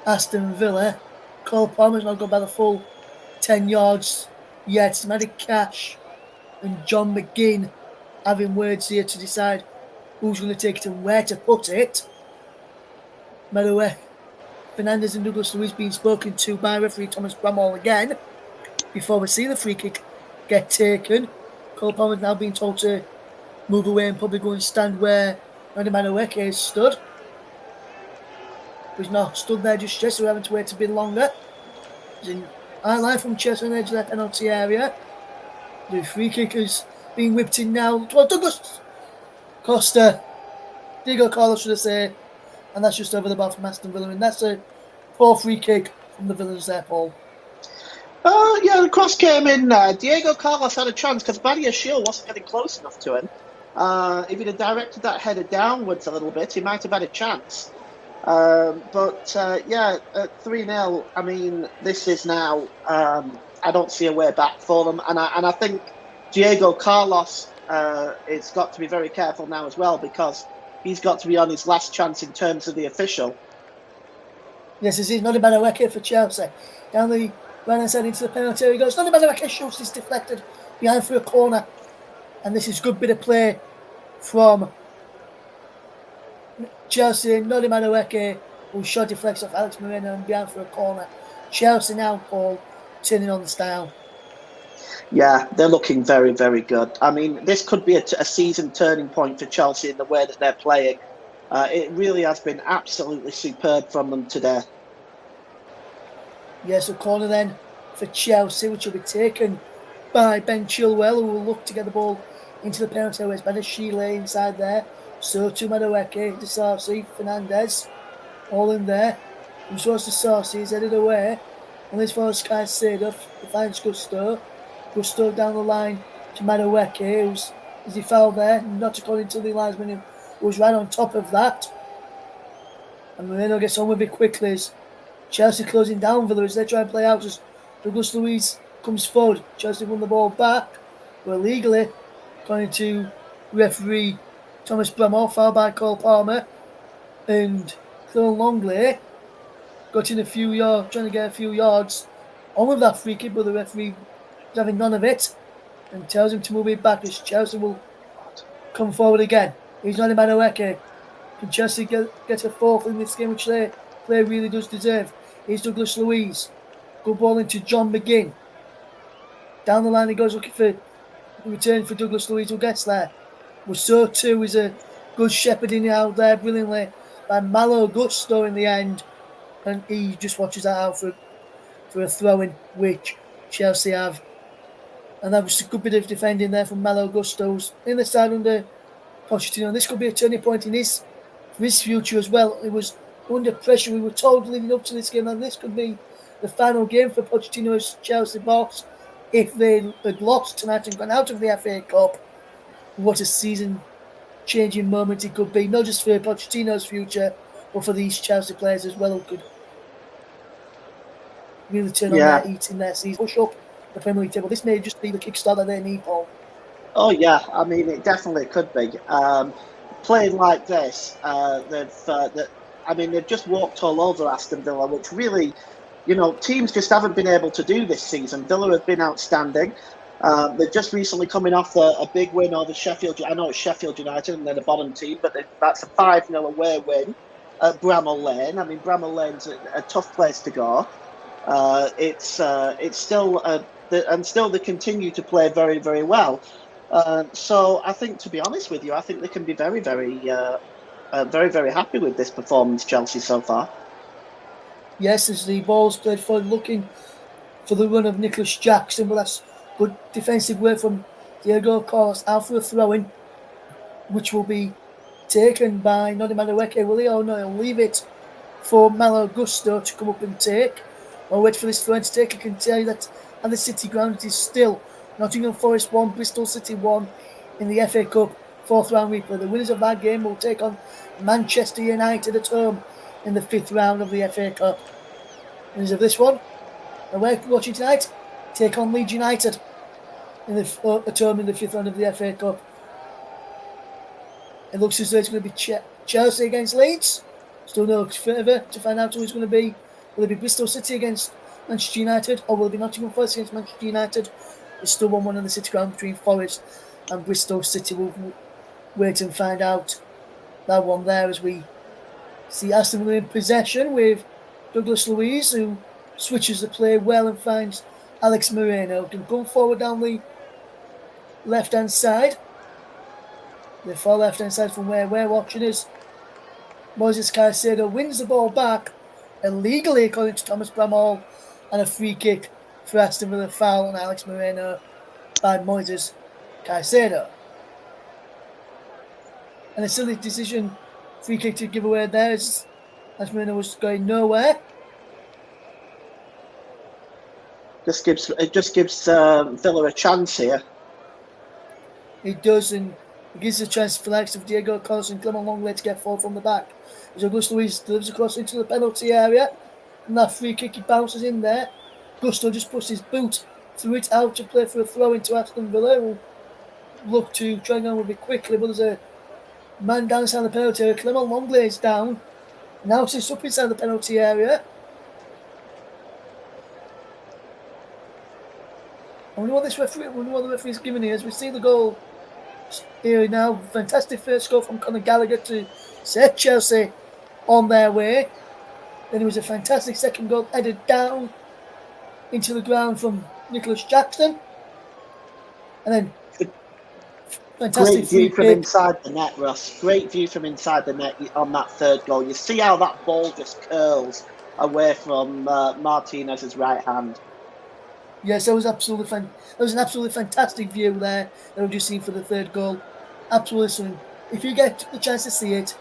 Aston Villa. Cole Palmer's not gone by the full 10 yards yet. Matty Cash and John McGinn having words here to decide who's going to take it and where to put it. By the way, Fernandez and Douglas Luiz being spoken to by referee Thomas Bramall again before we see the free kick get taken. Cole Palmer's now being told to move away and probably go and stand where Randy Madueke is stood. He's not stood there just yet, so we're having to wait a bit longer. He's in high line from Chelsea on the edge of their penalty area. The free kick is being whipped in now. Well, Douglas Costa, Diego Carlos, should I say, and that's just over the bar from Aston Villa, and that's a poor free kick from the Villains there, Paul. Yeah, the cross came in there. Diego Carlos had a chance because Badiashile wasn't getting close enough to him. If he'd have directed that header downwards a little bit, he might have had a chance. Yeah, at 3-0, I mean, this is now, I don't see a way back for them. And I think Diego Carlos has got to be very careful now as well, because he's got to be on his last chance in terms of the official. Yes, this is not a bad wicket for Chelsea. Down the right hand side into the penalty area he goes. Not a bad wicket, shoots this deflected behind for a corner. And this is a good bit of play from Chelsea. Not a bad wicket, who shot deflects off Alex Moreno and behind for a corner. Chelsea now, Paul, turning on the style. Yeah, they're looking very, very good. I mean, this could be a season turning point for Chelsea in the way that they're playing. It really has been absolutely superb from them today. Yes, a corner then for Chelsea, which will be taken by Ben Chilwell, who will look to get the ball into the penalty area. It's better Sheila inside there. So to Madueke, Disarcy, Fernandez, all in there. From towards Disarcy, he's headed away. And this for Sky Caicedo, finds Gusto. Gusto down the line to Madueke, as he fell there, not according to the linesman who was right on top of that. And Moreno gets on with it quickly as Chelsea closing down Villa as they try and play out as Douglas Luiz comes forward. Chelsea won the ball back, but illegally, according to referee Thomas Bramall, foul by Cole Palmer, and Phil Longley got in a few yards, trying to get a few yards on with that free kick, but the referee was having none of it and tells him to move it back as Chelsea will come forward again. He's not in Madueke. Can Chelsea get a fourth in this game, which they play really does deserve? Here's Douglas Luiz. Good ball into John McGinn. Down the line he goes looking for the return for Douglas Luiz, who gets there. But so too is a good shepherding out there brilliantly by Malo Gusto in the end. And he just watches that out for a throw-in, which Chelsea have. And that was a good bit of defending there from Malo Gusto's in the side under Pochettino. This could be a turning point in his future as well. It was under pressure. We were told leading up to this game that this could be the final game for Pochettino as Chelsea boss if they had lost tonight and gone out of the FA Cup. What a season-changing moment it could be, not just for Pochettino's future, but for these Chelsea players as well, who could really turn on their heat in their season, push up the Premier League table. This may just be the kickstart that they need, Paul. Oh yeah, I mean it definitely could be. Playing like this, they've just walked all over Aston Villa, which really, teams just haven't been able to do this season. Villa have been outstanding. They're just recently coming off a big win over Sheffield. I know it's Sheffield United and they're the bottom team, but that's a 5-0 away win at Bramall Lane. I mean, Bramall Lane's a tough place to go. It's still they continue to play very, very well. So I think, to be honest with you, I think they can be very, very, very, very happy with this performance, Chelsea, so far. Yes, as the ball's played forward, looking for the run of Nicholas Jackson, but that's good defensive work from Diego Carlos out for a throw-in, which will be taken by Nodi Madueke. Will he? Oh no, he'll leave it for Malo Gusto to come up and take. I'll wait for this throw-in to take. I can tell you that at the City ground it is still Nottingham Forest 1, Bristol City 1 in the FA Cup 4th round replay. The winners of that game will take on Manchester United at home in the 5th round of the FA Cup. Winners of this one, away watching tonight, take on Leeds United at home in the 5th round of the FA Cup. It looks as though it's going to be Chelsea against Leeds. Still no further to find out who it's going to be. Will it be Bristol City against Manchester United, or will it be Nottingham Forest against Manchester United? It's still 1-1 on the City ground between Forest and Bristol City. We'll wait and find out that one there as we see Aston Villa in possession with Douglas Luiz, who switches the play well and finds Alex Moreno. Can come forward down the left-hand side. The far left-hand side from where we're watching is Moises Caicedo wins the ball back illegally, according to Thomas Bramall, and a free kick for Aston Villa, foul on Alex Moreno by Moises Caicedo. And a silly decision, free kick to give away there as Moreno was going nowhere. It just gives Villa a chance here. It does, and It gives a chance for the likes of Diego Carlos and Clement Longley to get forward from the back. As Augusto Luiz delivers across into the penalty area. And that free kick, he bounces in there. Gusto just puts his boot through it out to play for a throw into Aston Villa, who look to try and go a bit quickly, but there's a man down inside the penalty area. Clement Longley is down. Now it's up inside the penalty area. I wonder what the referee's giving here. As we see the goal here now, fantastic first goal from Conor Gallagher to set Chelsea on their way. Then it was a fantastic second goal headed down into the ground from Nicholas Jackson. And then fantastic great view from inside the net, Ross. Great view from inside the net on that third goal. You see how that ball just curls away from Martinez's right hand. Yes, that was an absolutely fantastic view there that we've just seen for the third goal. Absolutely stunning. If you get the chance to see it,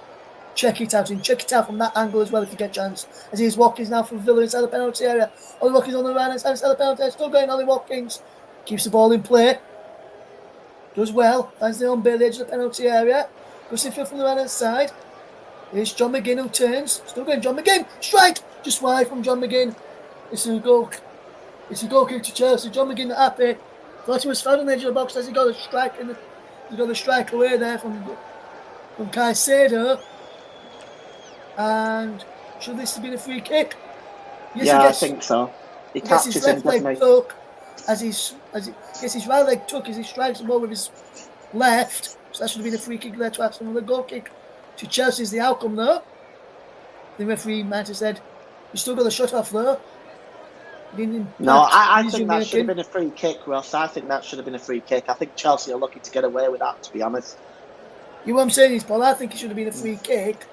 check it out, and check it out from that angle as well if you get a chance. As he's Watkins now from Villa inside the penalty area. Ollie Watkins on the right hand side inside the penalty area. Still going, Ollie Watkins. Keeps the ball in play. Does well. Finds the on Bailey edge of the penalty area. Goes in from the right hand side. Here's John McGinn who turns. Still going, John McGinn. Strike! Just wide from John McGinn. It's a goal kick to Chelsea. John McGinn not happy. Thought he was found on the edge of the box as he got a strike away there from Caicedo. And should this have been a free kick? Yes, yeah, I think so. He catches him, doesn't he? His right leg took as he strikes the ball with his left. So that should have been a free kick there to Aston Villa. Goal kick to Chelsea is the outcome though. The referee might have said, "You still got the shot off though." No, I think that should have been a free kick, Ross. I think that should have been a free kick. I think Chelsea are lucky to get away with that, to be honest. You know what I'm saying is, Paul, I think it should have been a free kick.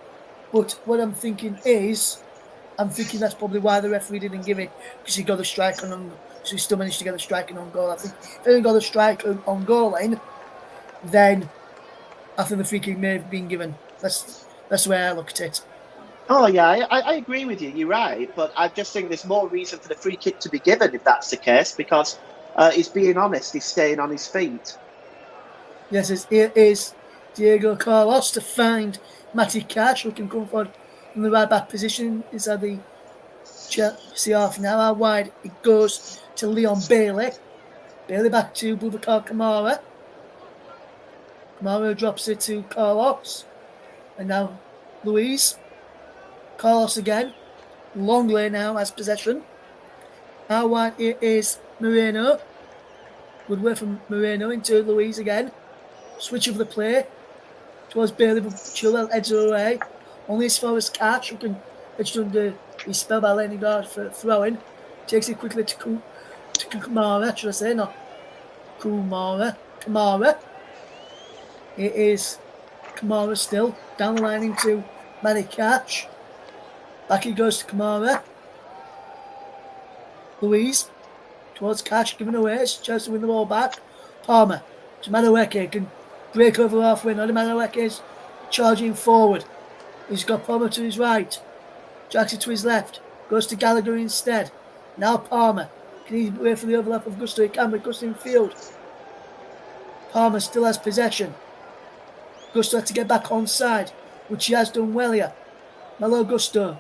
But what I'm thinking that's probably why the referee didn't give it, because he got a strike on, so he still managed to get a strike on goal. I think if he hadn't got a strike on goal line, then I think the free kick may have been given. That's the way I look at it. Oh, yeah, I agree with you. You're right. But I just think there's more reason for the free kick to be given if that's the case, because he's being honest. He's staying on his feet. Yes, it is Diego Carlos to find Matty Cash, who can come forward from the right back position inside the Chelsea half now. How wide it goes to Leon Bailey. Bailey back to Boubacar Kamara. Kamara drops it to Carlos. And now Luiz. Carlos again. Longley now has possession. How wide it is Moreno. Good work from Moreno into Luiz again. Switch of the play towards Bailey, but Chilwell heads away. Only as far as Cash, who can edge under his spell by letting guard for throwing. Takes it quickly to Kamara, should I say? Not Kamara. It is Kamara still. Down the line into Matty Cash. Back he goes to Kamara. Luiz towards Cash, giving away. Chelsea win the ball back. Palmer to Madueke, can break over halfway. Not Madueke is charging forward. He's got Palmer to his right. Jackson to his left. Goes to Gallagher instead. Now Palmer. Can he wait for the overlap of Gusto? He can, but Gusto in field. Palmer still has possession. Gusto had to get back onside, which he has done well here. Malo Gusto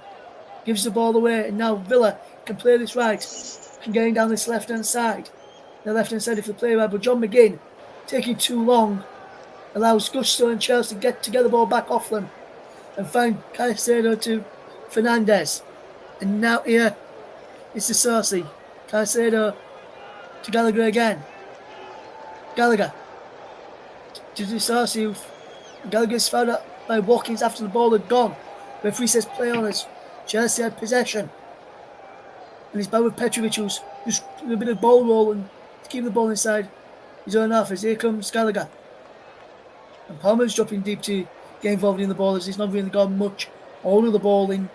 gives the ball away, and now Villa can play this right. Can get in down this left-hand side. The left-hand side if they play right, but John McGinn, taking too long, allows Gusto and Chelsea to get the ball back off them and find Caicedo to Fernandez. And now here is the Sarsi. Caicedo to Gallagher again. Gallagher to the Sarsi. Gallagher's found out by Watkins after the ball had gone. Referee says play on us. Chelsea had possession. And he's back with Petrovic, who's just a bit of ball roll and to keep the ball inside his own half. As here comes Gallagher. And Palmer's dropping deep to get involved in the ball, as he's not really got much hold of the ball in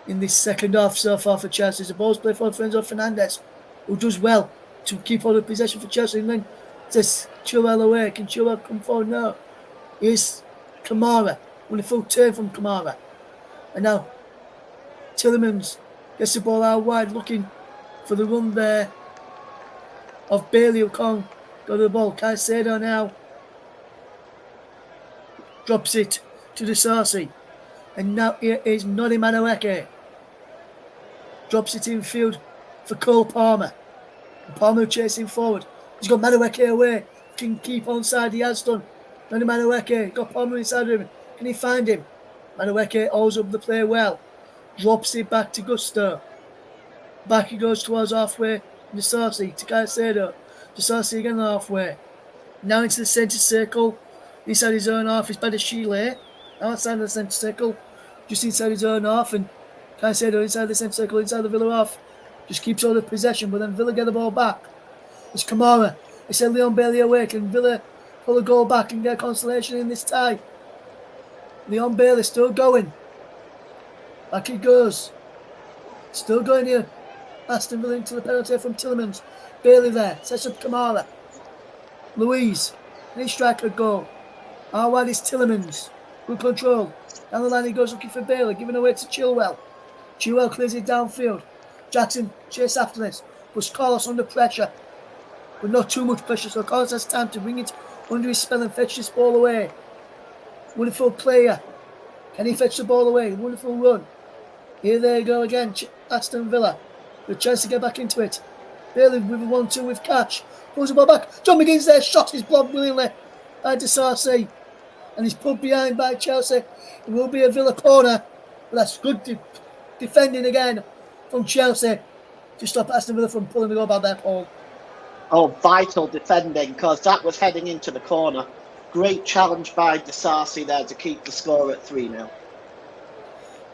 this second half so far for Chelsea. The ball's played for Enzo Fernandez, who does well to keep hold of possession for Chelsea. And then says Chilwell away. Can Chilwell come forward? No. Here's Kamara. With a full turn from Kamara. And now Tillemans gets the ball out wide, looking for the run there of Bailey, who can't go to the ball. Caicedo now drops it to Disasi. And now here is Noddy Madueke. Drops it in field for Cole Palmer. And Palmer chasing forward. He's got Madueke away. Can keep on side, he has done. Noddy Madueke got Palmer inside of him. Can he find him? Madueke holds up the play well. Drops it back to Gusto. Back he goes towards halfway. Disasi to Caicedo. Disasi again halfway. Now into the centre circle. Inside his own half is Badashile. Outside of the centre circle. Just inside his own half. And Caicedo inside the centre circle, inside the Villa half. Just keeps all the possession. But then Villa get the ball back. It's Kamara. It's Leon Bailey away. Can Villa pull a goal back and get a consolation in this tie? Leon Bailey still going. Back he goes. Still going here. Aston Villa into the penalty from Tillemans. Bailey there. Sets up Kamara. Louise. Any striker goal. How wide is Tillemans? Good control. Down the line he goes looking for Bailey. Giving away to Chilwell. Chilwell clears it downfield. Jackson chase after this. Puts Carlos under pressure. But not too much pressure. So Carlos has time to bring it under his spell and fetch this ball away. Wonderful player. Can he fetch the ball away? Wonderful run. Here they go again. Aston Villa. With a chance to get back into it. Bailey with a 1-2 with catch. Pulls the ball back. John McGinn's there. Shot his blocked brilliantly by Disasi. And he's put behind by Chelsea. It will be a Villa corner. But that's good defending again from Chelsea to stop Aston Villa from pulling the goal back there, Paul. Oh, vital defending, because that was heading into the corner. Great challenge by Disasi there to keep the score at 3-0.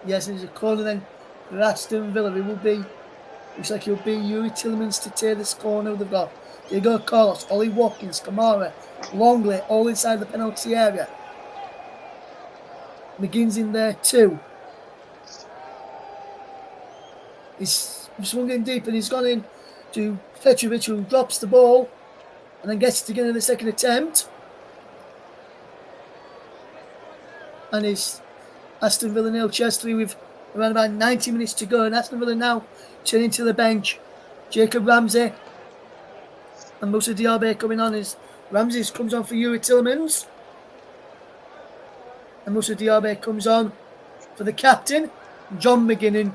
Yes, there's a corner then for Aston Villa. It will be, looks like it'll be Yuri Tillemans to tear this corner they've got. Diego Carlos, Ollie Watkins, Kamara, Longley, all inside the penalty area. McGinn's in there too. He's swung in deep and he's gone in to Petrovic, who drops the ball and then gets it again in the second attempt. And it's Aston Villa 0, Chelsea 3 with around about 90 minutes to go. And Aston Villa now turning to the bench. Jacob Ramsey and Moussa Diaby coming on as Ramsey comes on for Yuri Tillemans. And Moussa Diaby comes on for the captain, John McGinn.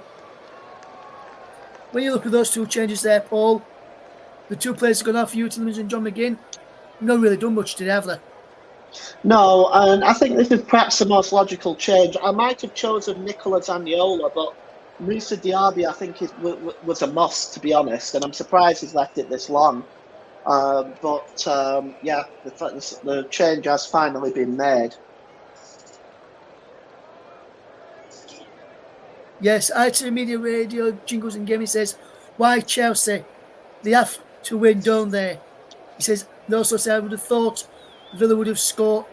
When you look at those two changes there, Paul, the two players have gone off, Yuri Tillemans and John McGinn. Not really done much, did they, have they? No, and I think this is perhaps the most logical change. I might have chosen Nicola Zaniolo, but Moussa Diaby I think was a must, to be honest, and I'm surprised he's left it this long. Yeah, the change has finally been made. Yes, ITV Media Radio, Jingles and Gaming says, why Chelsea? They have to win, don't they? He says, they also say, I would have thought Villa would have scored.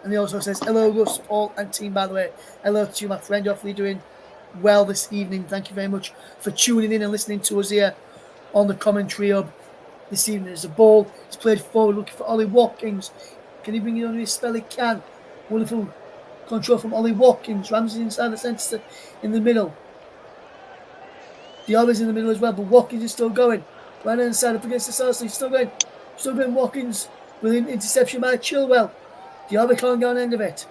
And he also says, hello, Russ, Paul, and team, by the way. Hello to you, my friend. Hopefully you're doing well this evening. Thank you very much for tuning in and listening to us here on the commentary hub this evening. As the ball is played forward, looking for Ollie Watkins. Can he bring it under his spell? He can. Wonderful control from Ollie Watkins. Ramsey inside the centre in the middle. Diaby's in the middle as well, but Watkins is still going. Right hand side up against the South, he's still going. Still going Watkins. Brilliant interception by Chilwell. Diaby can't get on end of it.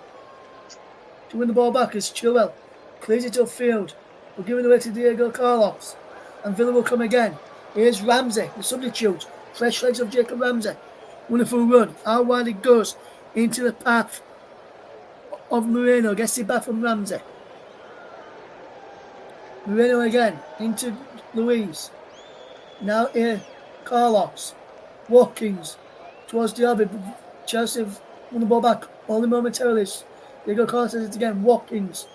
To win the ball back as Chilwell clears it upfield. We're giving away to Diego Carlos. And Villa will come again. Here's Ramsey, the substitute. Fresh legs of Jacob Ramsey. Wonderful run. How wide it goes into the path of Moreno. Gets it back from Ramsey. Moreno again into Louise. Now here, Carlos. Watkins towards Diaby. Chelsea have won the ball back only momentarily. Diego Carlos does it again. Watkins.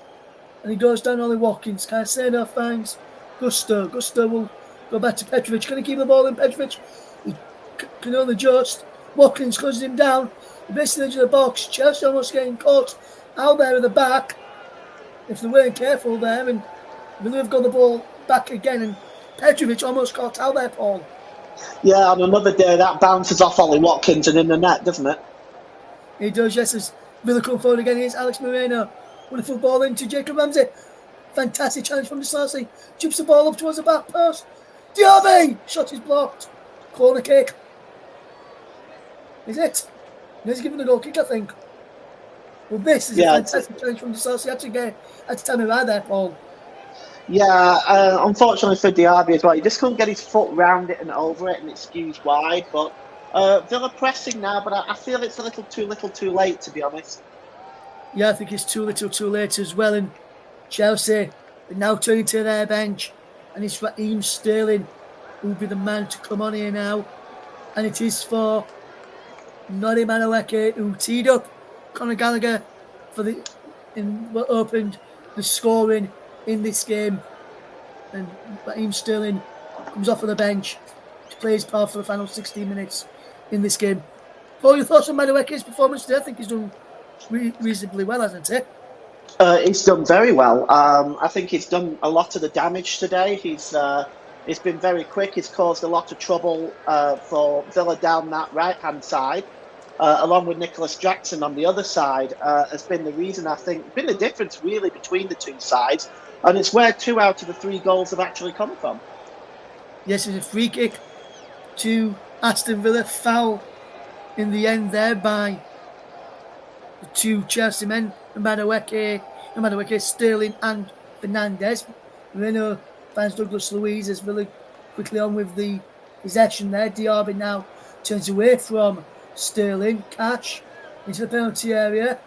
And he goes down Ollie Watkins. Caicedo finds Gusto. Gusto will go back to Petrovic. Can he keep the ball in? Petrovic? He can only just. Watkins closes him down. He basically the edge of the box. Chelsea almost getting caught out there in the back. If they weren't careful there. And Villa have got the ball back again. And Petrovic almost caught out there, Paul. Yeah, on another day that bounces off Ollie Watkins and in the net, doesn't it? He does, yes, as Villa come forward again. Here's Alex Moreno. Wonderful ball into Jacob Ramsey. Fantastic challenge from Disasi. Chips the ball up towards the back post. Diaby! Shot is blocked. Corner kick. Is it? He's given the goal kick, I think. Well, this is a fantastic challenge from the Chelsea. Had to tell me right there, Paul. Yeah, unfortunately for Diaby as well, he just couldn't get his foot round it and over it, and it skews wide. But Villa pressing now, but I feel it's a little too late, to be honest. Yeah, I think it's too little too late as well. And Chelsea are now turning to their bench, and it's Raheem Sterling who'll be the man to come on here now. And it is for Noddy Madueke, who teed up Conor Gallagher for what opened the scoring in this game. And Raheem Sterling comes off of the bench to play his part for the final 16 minutes in this game. Paul, your thoughts on Madueke's performance today? I think he's done reasonably well, hasn't he? He's done very well. I think he's done a lot of the damage today. He's been very quick. He's caused a lot of trouble for Villa down that right-hand side, along with Nicholas Jackson on the other side, has been the reason, I think, been the difference really between the two sides. And it's where 2 out of the 3 goals have actually come from. Yes, it's a free kick to Aston Villa, foul in the end there by the 2 Chelsea men, Madueke, Sterling and Fernandes. Moreno finds Douglas Luiz as Villa quickly on with the possession there. Diaby now turns away from Sterling. Catch into the penalty area.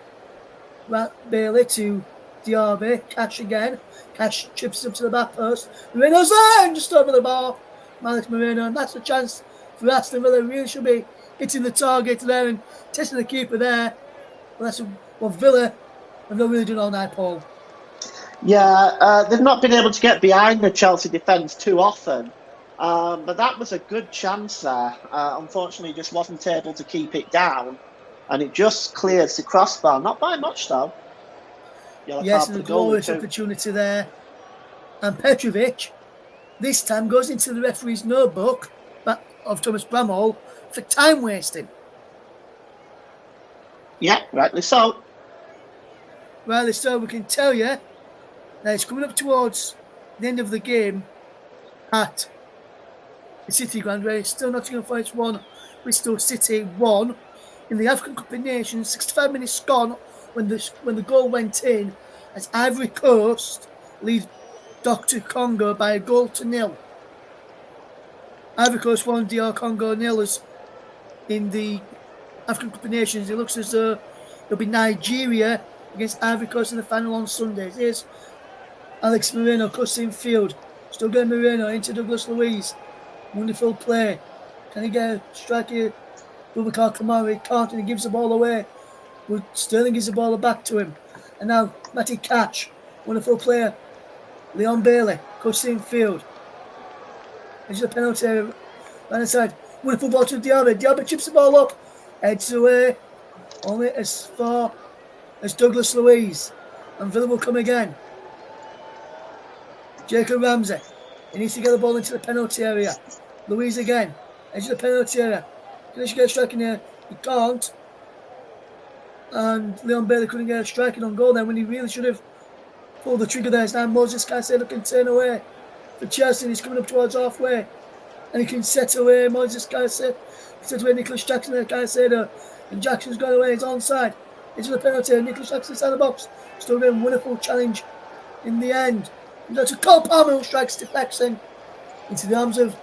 Bailey to Diaby. Catch again. Catch chips up to the back post. Moreno's there and just over the bar. Malik Moreno, and that's a chance for Aston Villa. Really should be hitting the target there and testing the keeper there. Well, that's what Villa have not really done all night, Paul. Yeah, they've not been able to get behind the Chelsea defence too often. But that was a good chance there. Unfortunately, just wasn't able to keep it down. And it just clears the crossbar. Not by much, though. Yes, and a glorious opportunity there. And Petrovic, this time, goes into the referee's notebook of Thomas Bramhall for time wasting. Yeah, rightly so. Rightly so, we can tell you that it's coming up towards the end of the game at the City Ground, where it's still Nottingham Forest 1, Bristol City 1. In the African Cup of Nations, 65 minutes gone when the goal went in, as Ivory Coast lead Dr. Congo by 1-0. Ivory Coast 1, DR Congo 0 as in the African Cup of Nations. It looks as though it'll be Nigeria against Ivory Coast in the final on Sunday. Here's Alex Moreno, cutting field. Still going Moreno into Douglas Luiz. Wonderful play. Can he get a strike here? Boubacar Kamara can't, and he gives the ball away. But Sterling gives the ball back to him. And now Matty Catch, wonderful player. Leon Bailey, cutting field. There's a penalty right inside. Wonderful ball to Diaby. Diaby chips the ball up. Heads away. Only as far as Douglas Luiz. And Villa will come again. Jacob Ramsey. He needs to get the ball into the penalty area. Luiz again. Edge of the penalty area. Can he get a strike in here? He can't. And Leon Bailey couldn't get a striking on goal then when he really should have pulled the trigger there. It's now Moses Caicedo can turn away for Chelsea. He's coming up towards halfway. And he can set away Moses Caicedo. Set away Nicholas Jackson and Caicedo. And Jackson's gone away. He's onside. Into the penalty. Nicholas Jackson inside the box. Still doing a wonderful challenge in the end. And that's a Cole Palmer who strikes deflection into the arms of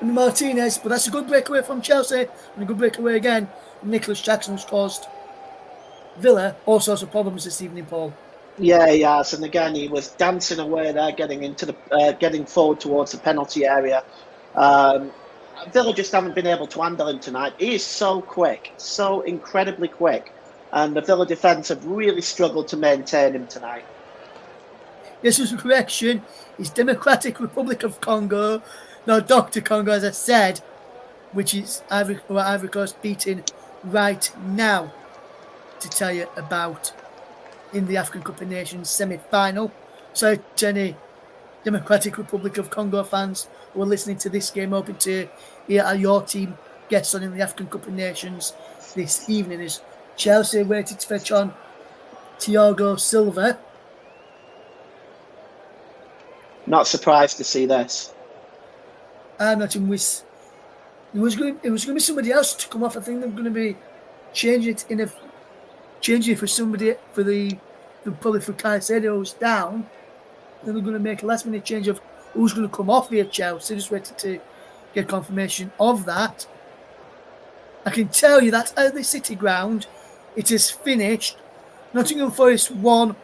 Martinez. But that's a good breakaway from Chelsea. And a good breakaway again from Nicholas Jackson, who's caused Villa all sorts of problems this evening, Paul. Yeah, he has, and again he was dancing away there, getting forward towards the penalty area. Villa just haven't been able to handle him tonight. He is so quick, so incredibly quick, and the Villa defence have really struggled to maintain him tonight. This was a correction. It's Democratic Republic of Congo, no, Dr. Congo, as I said, which is Ivory Coast beating right now to tell you about in the African Cup of Nations semi-final. So to any Democratic Republic of Congo fans who are listening to this game, hoping to hear how your team gets on in the African Cup of Nations this evening, is Chelsea waited to fetch on Thiago Silva. Not surprised to see this. I'm not in with. It was going to be somebody else to come off. I think they're going to be changing it in changing for somebody probably for Caicedo's down. Then they're going to make a last minute change of who's going to come off here, Chelsea. Just waiting to get confirmation of that. I can tell you that at the City ground, it is finished. Nottingham Forest 1,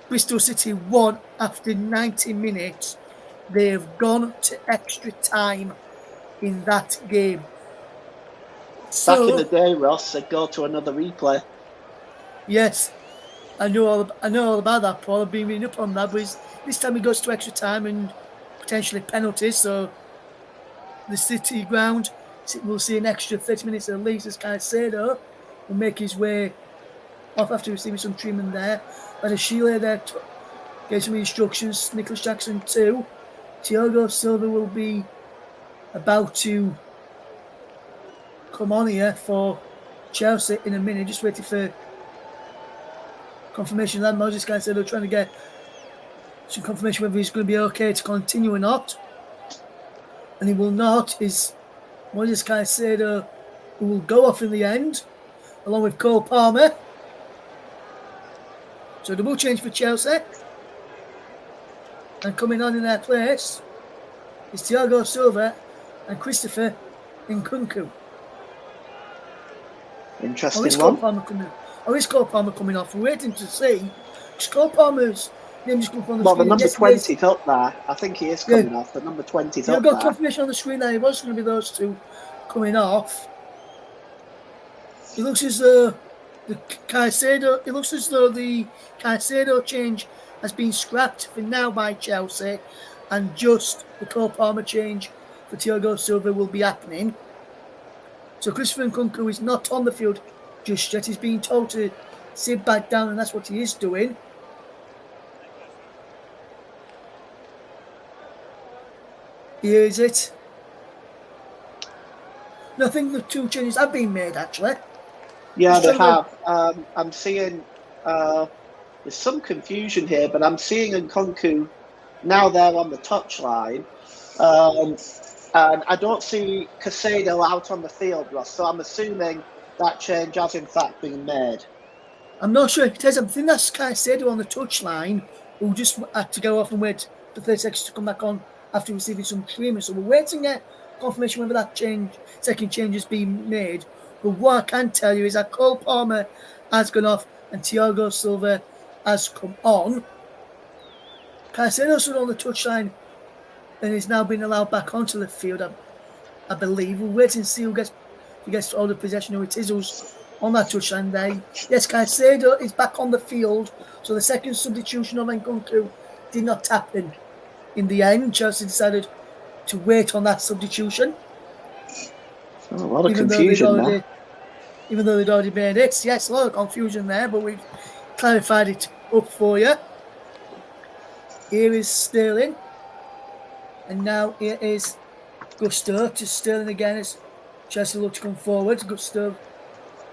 Bristol City 1 after 90 minutes. They have gone to extra time in that game. Back in the day, Ross, they'd go to another replay. Yes, I know all about that, Paul. I've been reading up on that, but this time it goes to extra time and potentially penalties. So the City ground, we'll see an extra 30 minutes at least as Caicedo will make his way off after receiving some treatment there. But Sheila there gave some instructions. Nicholas Jackson too. Thiago Silva will be about to come on here for Chelsea in a minute. Just waiting for confirmation that Moses Caicedo trying to get some confirmation whether he's going to be okay to continue or not. And he will not. Is Moses Caicedo, who will go off in the end, along with Cole Palmer. So double change for Chelsea. And coming on in their place is Thiago Silva and Christopher Nkunku. Interesting is one. Is Cole Palmer coming off? We're waiting to see. Cole Palmer's name just come from the screen. The number 20's up there. I think he is coming off. The number 20's up there. I've got confirmation on the screen that it was going to be those two coming off. It looks as though the Caicedo change has been scrapped for now by Chelsea, and just the Cole Palmer change for Thiago Silva will be happening. So Christopher Nkunku is not on the field just yet. He's being told to sit back down, and that's what he is doing. Here is it. No, I think the two changes have been made, actually. Yeah, they have. I'm seeing there's some confusion here, but I'm seeing Nkunku now there on the touchline. And I don't see Caicedo out on the field, Ross, so I'm assuming that change has in fact been made. I'm not sure if it is. I think that's Caicedo on the touchline, who just had to go off and wait for 30 seconds to come back on after receiving some treatment. So we're waiting to get confirmation whether that second change has been made. But what I can tell you is that Cole Palmer has gone off and Thiago Silva has come on. Caicedo's on the touchline and is now being allowed back onto the field, I believe. We're waiting to see who gets all the possession, who it is who's on that touchline there. Yes, Caicedo is back on the field, so the second substitution of Nkunku did not happen. In the end, Chelsea decided to wait on that substitution. A lot of confusion there. Even though they'd already made it. Yes, a lot of confusion there, but we've clarified it up for you. Here is Sterling. And now here is Gusto to Sterling again as Chelsea look to come forward. Gusto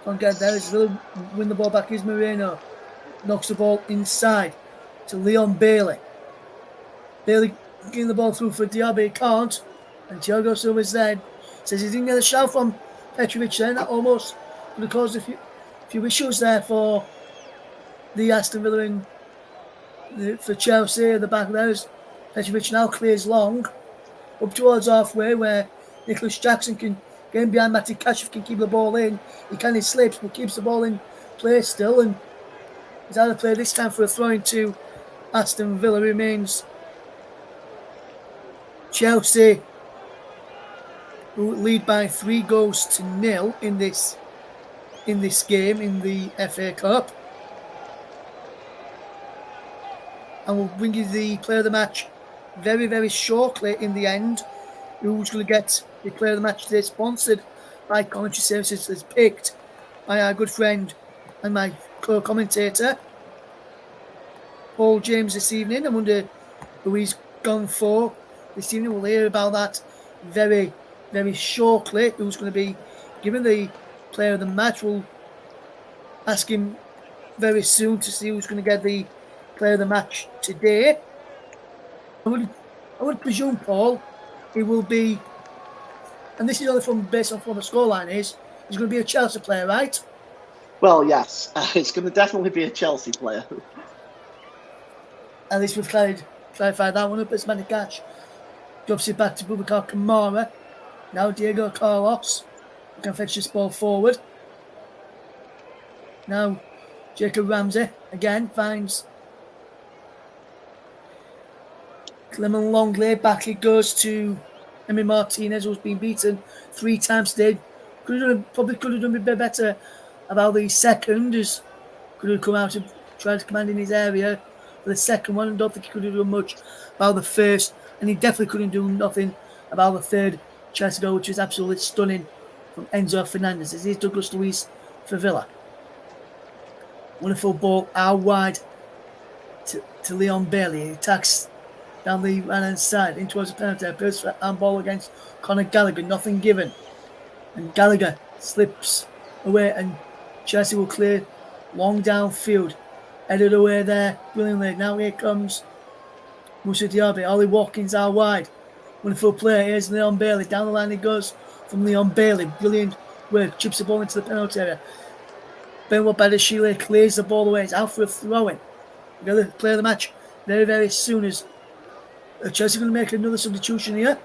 can't get there. As Villa win the ball back is Moreno. Knocks the ball inside to Leon Bailey. Bailey getting the ball through for Diaby. He can't. And Thiago Silva's there. Says he didn't get a shout from Petrovic then. That almost could have caused a few issues there for the Aston Villa and for Chelsea at the back there. Petrovic now clears long up towards halfway where Nicholas Jackson can get in behind Matty Kashev, can keep the ball in. He slips but keeps the ball in play still, and he's out of play this time for a throw into Aston Villa. Remains Chelsea, who lead by 3-0 in this game in the FA Cup. And we'll bring you the player of the match very, very shortly in the end. Who's going to get the player of the match today, sponsored by Commentary Services, is picked by our good friend and my co-commentator, Paul James, this evening. I wonder who he's gone for this evening. We'll hear about that very, very shortly. Who's going to be given the player of the match? We'll ask him very soon to see who's going to get the player of the match today. I would presume, Paul, he will be, and this is only based on what the scoreline is, he's going to be a Chelsea player, right? Well, yes, it's going to definitely be a Chelsea player. At least we've clarified that one up. It's Manny Cash. Drops it back to Boubacar Kamara. Now Diego Carlos. We can fetch this ball forward. Now Jacob Ramsey again finds Clement Longley. Back it goes to Emi Martinez, who's been beaten 3 times today. Probably could have done a bit better about the second, as could have come out and tried to command in his area for the second one. I don't think he could have done much about the first, and he definitely couldn't do nothing about the third Chelsea goal, which was absolutely stunning from Enzo Fernandez. This is Douglas Luiz for Villa. Wonderful ball out wide to Leon Bailey. He attacks down the right-hand side in towards the penalty. Burst for handball against Conor Gallagher. Nothing given. And Gallagher slips away, and Chelsea will clear long downfield. Headed away there brilliantly. Now here comes Moussa Diaby. Ollie Watkins out wide. Wonderful play. Here's Leon Bailey. Down the line he goes from Leon Bailey. Brilliant work. Chips the ball into the penalty area. Benoit Badiashile clears the ball away. It's out for a throw-in. We're going to play the match very, very soon, as Chelsea are going to make another substitution here.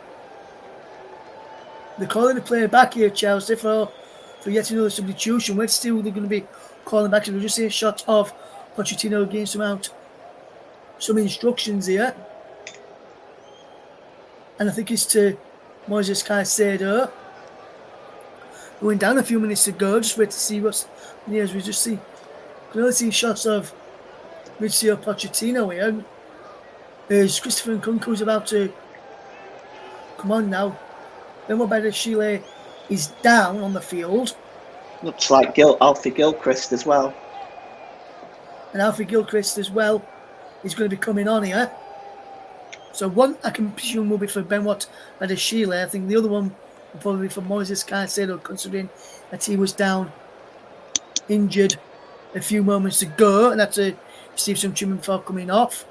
They're calling the player back here, Chelsea, for yet another substitution. Let's see who they're going to be calling back. So we'll just see a shot of Pochettino giving some instructions here. And I think it's to Moises Caicedo. We went down a few minutes ago. Just wait to see what's here. As we just see, can only see shots of Mauricio Pochettino here. As Christopher Nkunku's about to come on now. Benoit Badiashile is down on the field. Looks like Alfie Gilchrist as well. And Alfie Gilchrist as well is going to be coming on here. So one, I can presume, will be for Benoit Badiashile. I think the other one will probably be for Moises Caicedo, considering that he was down injured a few moments ago and had to receive some treatment before coming off.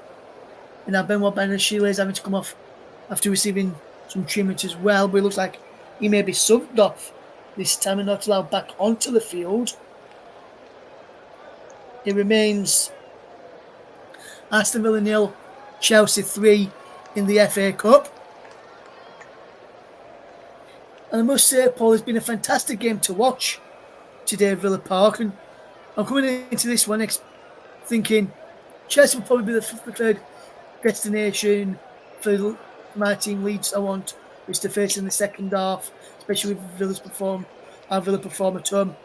And now Benoit Badiashile is having to come off after receiving some treatment as well, but it looks like he may be subbed off this time and not allowed back onto the field. It remains Aston Villa 0, Chelsea 3 in the FA Cup. And I must say, Paul, it's been a fantastic game to watch today at Villa Park, and I'm coming into this one thinking Chelsea will probably be the preferred destination for my team Leeds. I want is to face in the second half, especially with Villa's how Villa perform at home.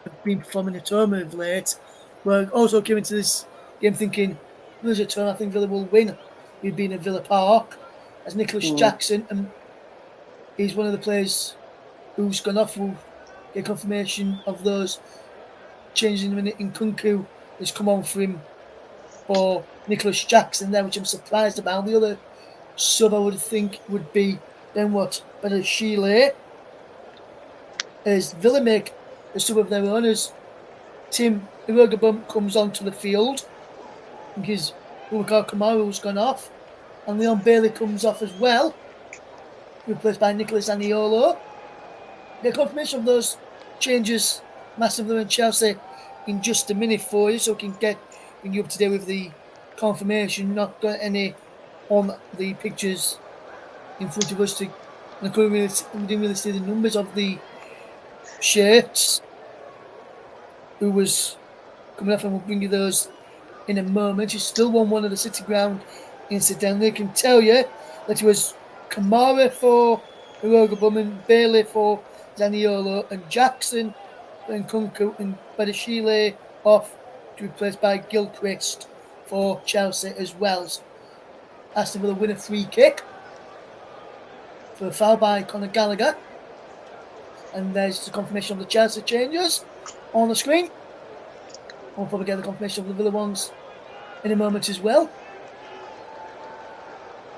Have been performing at home of late. But also came into this game thinking Villa's at home. I think Villa will win. We've been at Villa Park as Nicholas Jackson, and he's one of the players who's gone off. Will get confirmation of those changes in a minute. Nkunku has come on for him for Nicholas Jackson there, which I'm surprised about. The other sub I would think would be Benoit Badiashile, as Villa make a sub of their own, as Tim Irogabum comes onto the field because Boubacar Kamara's gone off, and Leon Bailey comes off as well, replaced by Nicolas Aniolo. The confirmation of those changes massively in Chelsea in just a minute for you, so we can bring you up to date with the confirmation. Not got any on the pictures in front of us, and we didn't really see the numbers of the shirts. Who was coming off, and we'll bring you those in a moment. He's still won one of the City Ground incidentally. I can tell you that it was Kamara for Irogabum and Bailey for Zaniolo, and Jackson and Nkunku and Badiashile off to be replaced by Gilchrist for Chelsea as well. As Aston Villa win a free kick for a foul by Conor Gallagher. And there's the confirmation of the Chelsea changes on the screen. We'll probably get the confirmation of the Villa ones in a moment as well.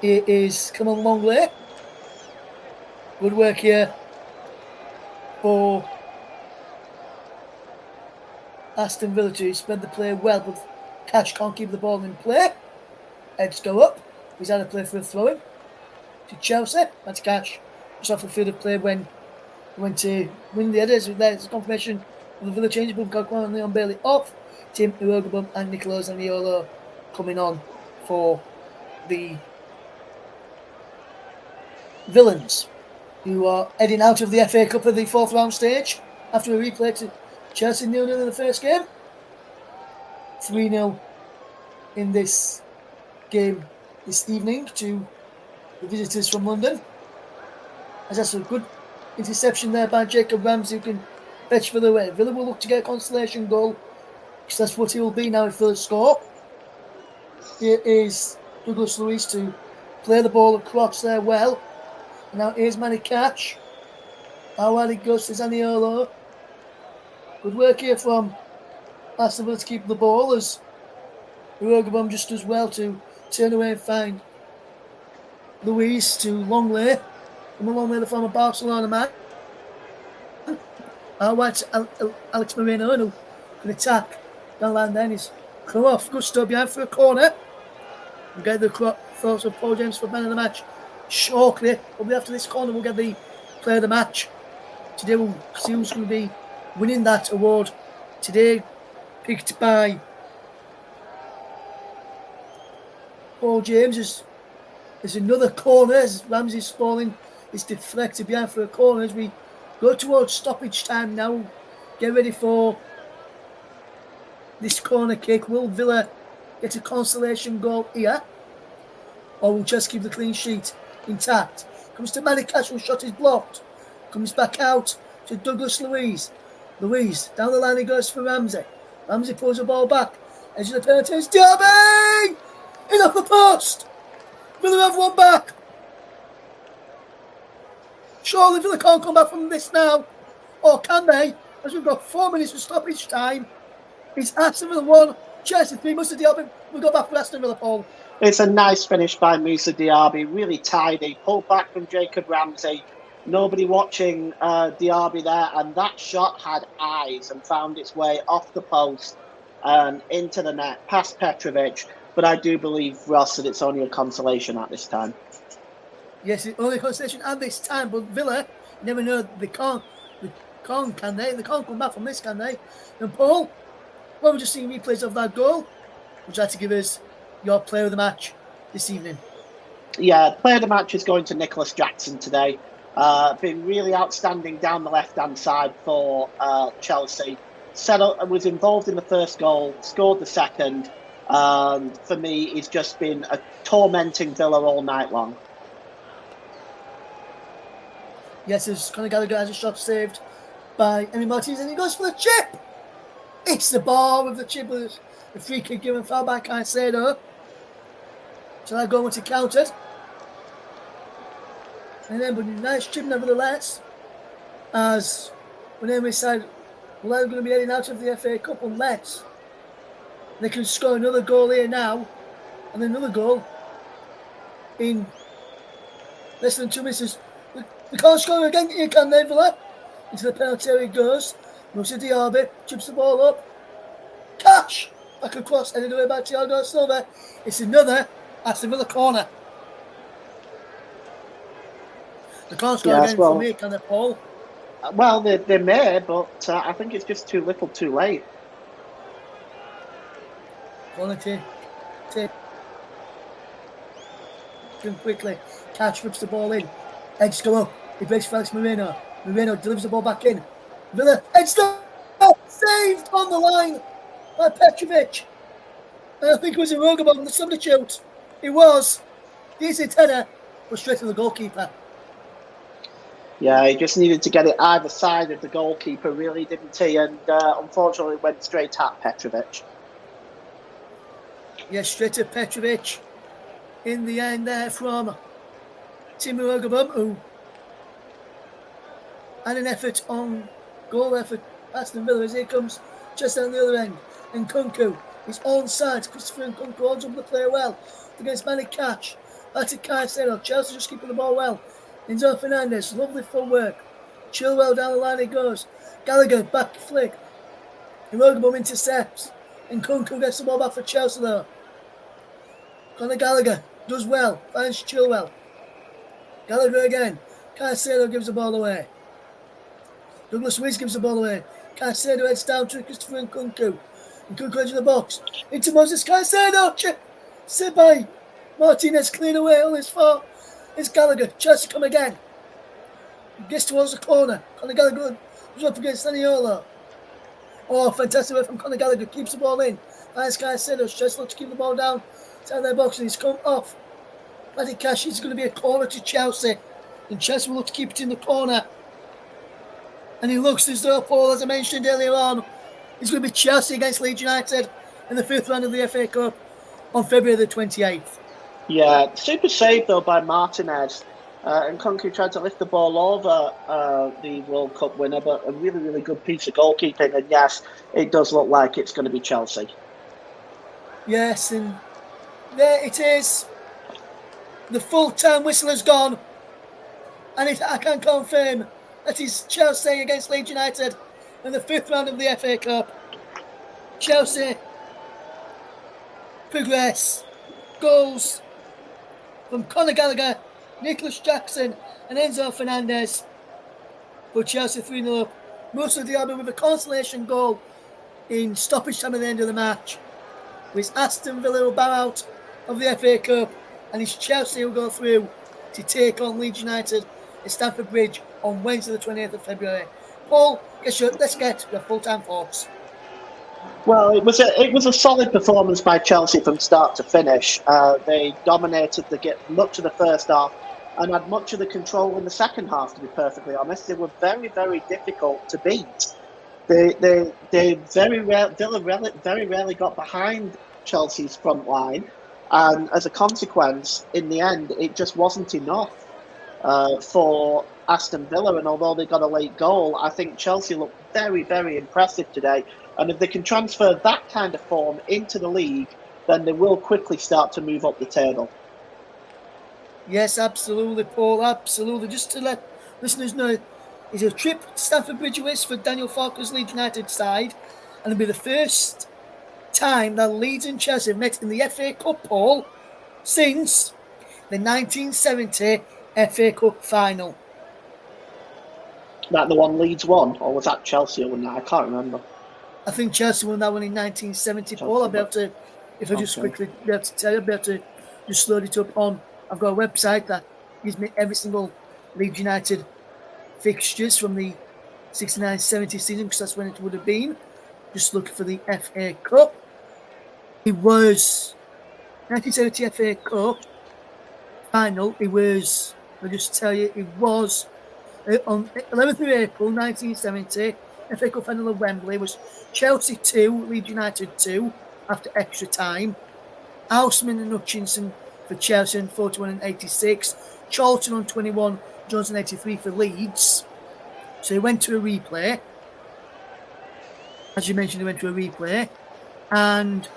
It is Clement Longley. Good work here for Aston Villa to spread the play well, but Cash can't keep the ball in play. Heads go up. He's had a play for a throw-in to Chelsea. That's Cash just off the field of play when he went to win the headers. There's confirmation of the Villa change. Bumkakwan and Leon Bailey off. Tim Irogabum and Nicola Zaniolo coming on for the Villains, who are heading out of the FA Cup at the fourth round stage after a replay to Chelsea 0-0 in the first game. 3-0 in this game this evening to the visitors from London. As that's a good interception there by Jacob Ramsey, who can fetch Villa away. Villa will look to get a consolation goal, because that's what it will be now if Villa score. Here is Douglas Luiz to play the ball across there well. And now here's Manny Catch. How well it goes to Zaniolo. Good work here from Aston Villa to keep the ball, as Irogabum just does well to turn away and find Luiz to Longley. From the Longley, the former Barcelona man. White Alex Moreno, who can attack down line then. He's come off. Gusto behind for a corner. We'll get the thoughts of Paul James for man of the match shortly. Probably after this corner, we'll get the player of the match. Today we'll see who's going to be winning that award. Today, picked by Paul James. There's another corner as Ramsey's falling. It's deflected behind for a corner as we go towards stoppage time now. Get ready for this corner kick. Will Villa get a consolation goal here, or will Chelsea keep the clean sheet intact? Comes to Manny Cashel, shot is blocked. Comes back out to Douglas Luiz. Luiz, down the line he goes for Ramsey. Ramsey pulls the ball back. Edge of the penalty, it's Derby! In off the post! Villa have one back. Surely Villa can't come back from this now. Or can they? As we've got 4 minutes of stoppage time. It's Aston Villa 1, Chelsea 3. Musa Diaby, we go back for Aston Villa, Paul. It's a nice finish by Musa Diaby, really tidy. Pulled back from Jacob Ramsey. Nobody watching Diaby there, and that shot had eyes and found its way off the post and into the net, past Petrovic. But I do believe, Ross, that it's only a consolation at this time. Yes, it's only a consolation at this time, but Villa, you never know, they can't, can they? They can't come back from this, can they? And Paul, well, we're just seeing replays of that goal. Would you like to give us your player of the match this evening? Yeah, player of the match is going to Nicholas Jackson today. Been really outstanding down the left-hand side for Chelsea. Was involved in the first goal, scored the second. For me, he's just been a tormenting Villa all night long. Yes, as Conor Gallagher has a shot saved by Emi Martinez, and he goes for the chip. It's the bar with the chip. The free kick given foul by Caicedo. So that goal once he countered. And then, but nice chip nevertheless. As when Emi said, well, they're going to be heading out of the FA Cup unless they can score another goal here now, and another goal in less than 2 minutes. They can't score again here, can they, Villa? Into the penalty area he goes. Musa Diaby chips the ball up. Catch! Back across, headed away by Thiago Silva. It's another Aston Villa corner. They can't score again from here, can they, Paul? Well, they may, but I think it's just too little too late. Quality. Take him quickly. Catch rips the ball in. Edge go up. He breaks Felix Moreno. Moreno delivers the ball back in. Villa. Edge saved on the line by Petrovic. And I think it was Irogabum, the substitute. It was. Decent header, but straight to the goalkeeper. Yeah, he just needed to get it either side of the goalkeeper, really, didn't he? And unfortunately, it went straight at Petrovic. Yes, straight to Petrovic. In the end there from Tim Irogabum, who had an effort on goal effort. Aston Villa as here comes just down the other end. And Nkunku is onside. Christopher Nkunku holds up the player well against Manny Catch. Back to Caicedo. Chelsea just keeping the ball well. Enzo Fernandez, lovely footwork. Chilwell down the line he goes. Gallagher back flick. Irogabum intercepts. Nkunku gets the ball back for Chelsea though. Conor Gallagher does well. Finds Chilwell. Gallagher again. Caicedo gives the ball away. Douglas Luiz gives the ball away. Caicedo heads down to Christopher Nkunku. Nkunku into the box. Into Moses Caicedo. Saved by Martinez, clean away. All his fault. It's Gallagher. Chelsea come again. Gets towards the corner. Conor Gallagher goes up against Zaniolo. Oh, fantastic work from Conor Gallagher. Keeps the ball in. Finds Caicedo. Chelsea look to keep the ball down. Inside their box and he's come off. Paddy Cash is going to be a corner to Chelsea. And Chelsea will look to keep it in the corner. And he looks as though, Paul, as I mentioned earlier on, it's going to be Chelsea against Leeds United in the 5th round of the FA Cup on February the 28th. Yeah, super save though by Martinez. And Nkunku tried to lift the ball over the World Cup winner, but a really, really good piece of goalkeeping. And yes, it does look like it's going to be Chelsea. Yes, and there it is. The full-time whistle has gone. And I can confirm that is Chelsea against Leeds United in the 5th round of the FA Cup. Chelsea progress. Goals from Conor Gallagher, Nicholas Jackson and Enzo Fernandez. But Chelsea 3-0 up. Musa Diaby with a consolation goal in stoppage time at the end of the match. With Aston Villa will bow out of the FA Cup and it's Chelsea who go through to take on Leeds United at Stamford Bridge on Wednesday the 28th of February. Paul, let's get your full-time thoughts. Well, it was a solid performance by Chelsea from start to finish. They dominated much of the first half and had much of the control in the second half. To be perfectly honest, they were very, very difficult to beat. Villa very rarely got behind Chelsea's front line, and as a consequence, in the end, it just wasn't enough for Aston Villa. And although they got a late goal, I think Chelsea looked very, very impressive today. And if they can transfer that kind of form into the league, then they will quickly start to move up the table. Yes, absolutely, Paul, absolutely. Just to let listeners know, it's a trip to Stamford Bridge West for Daniel Farke's Leeds United side, and it'll be the first time that Leeds and Chelsea have met in the FA Cup, Paul, since the 1970 FA Cup final. That the one Leeds won, or was that Chelsea won that? I can't remember. I think Chelsea won that one in 1970. Paul, I'll be able to, if I just quickly be able to tell you, I'll be able to just load it up on. I've got a website that gives me every single Leeds United fixtures from the 69-70 season, because that's when it would have been. Just looking for the FA Cup. It was 1970 FA Cup final. It was, I'll just tell you, it was on 11th of April 1970. FA Cup final of Wembley was Chelsea 2, Leeds United 2 after extra time. Houseman and Hutchinson for Chelsea on 41 and 86. Charlton on 21, Johnson 83 for Leeds. So he went to a replay. As you mentioned, he went to a replay. And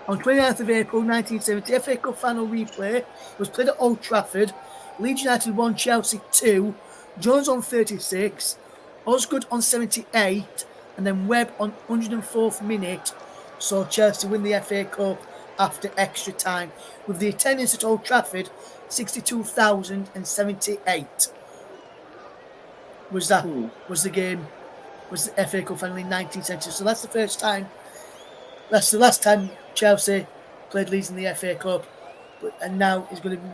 on 29th of April 1970, FA Cup final replay was played at Old Trafford. Leeds United 1, Chelsea 2. Jones on 36. Osgood on 78, and then Webb on 104th minute saw Chelsea win the FA Cup after extra time, with the attendance at Old Trafford 62,078. Was the game, was the FA Cup final in 1970. So that's the first time. That's the last time Chelsea played Leeds in the FA Cup, and now it's going to be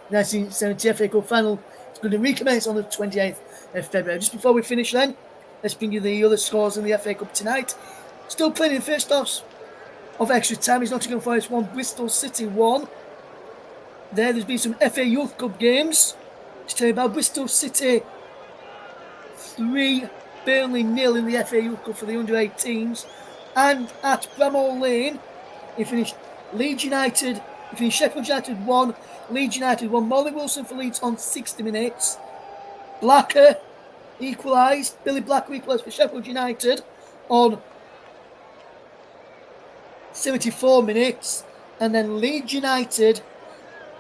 1970 FA Cup final. It's going to recommence on the 28th of February. Just before we finish then, let's bring you the other scores in the FA Cup tonight. Still playing in the first half of extra time is Nottingham Forest 1, Bristol City 1. There's been some FA Youth Cup games. Let's tell you about Bristol City 3, Burnley 0 in the FA Youth Cup for the under-18s. And at Bramall Lane, it finished Sheffield United 1, Leeds United 1. Molly Wilson for Leeds on 60 minutes. Blacker equalised. Billy Blacker equalised for Sheffield United on 74 minutes. And then Leeds United,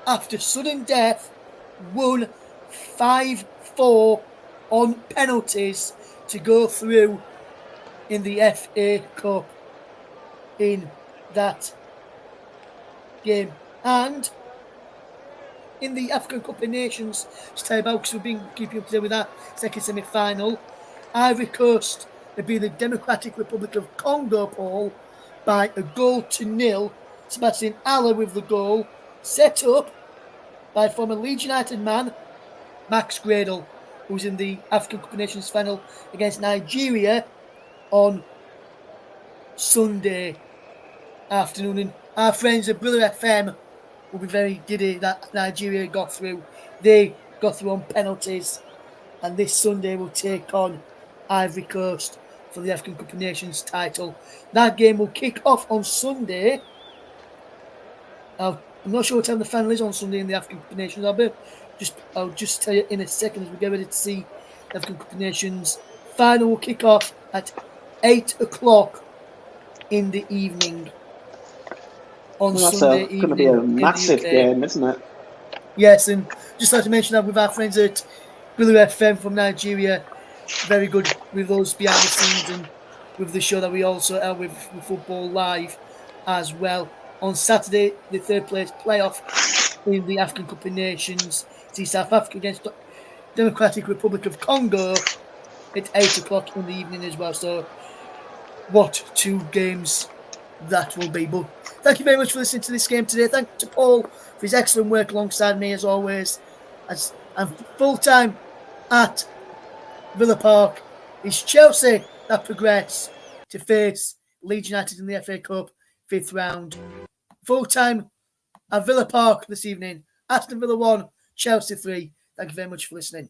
after sudden death, won 5-4 on penalties to go through in the FA Cup in that game. And in the African Cup of Nations, just tell you about, because we've been keeping up to date with that second semi-final, Ivory Coast have beat the Democratic Republic of Congo, Paul, by 1-0. Sebastian Haller with the goal, set up by former Leeds United man Max Gradle, who's in the African Cup of Nations final against Nigeria on Sunday afternoon. And our friends at Brother FM will be very giddy that Nigeria got through. They got through on penalties, and this Sunday will take on Ivory Coast for the African Cup of Nations title. That game will kick off on Sunday. I'm not sure what time the final is on Sunday in the African Cup of Nations. I'll just tell you in a second as we get ready to see the African Cup of Nations. Final will kick off at 8 o'clock in the evening on Sunday evening. It's going to be a massive game, isn't it? Yes, and just like to mention that with our friends at Blue FM from Nigeria, very good with us behind the scenes and with the show that we also have with Football Live as well. On Saturday, the third place playoff in the African Cup of Nations. See South Africa against Democratic Republic of Congo at 8 o'clock in the evening as well. So, what two games that will be. But thank you very much for listening to this game today. Thank you to Paul for his excellent work alongside me as always. And full-time at Villa Park is Chelsea that progress to face Leeds United in the FA Cup 5th round. Full-time at Villa Park this evening. Aston Villa 1, Chelsea 3. Thank you very much for listening.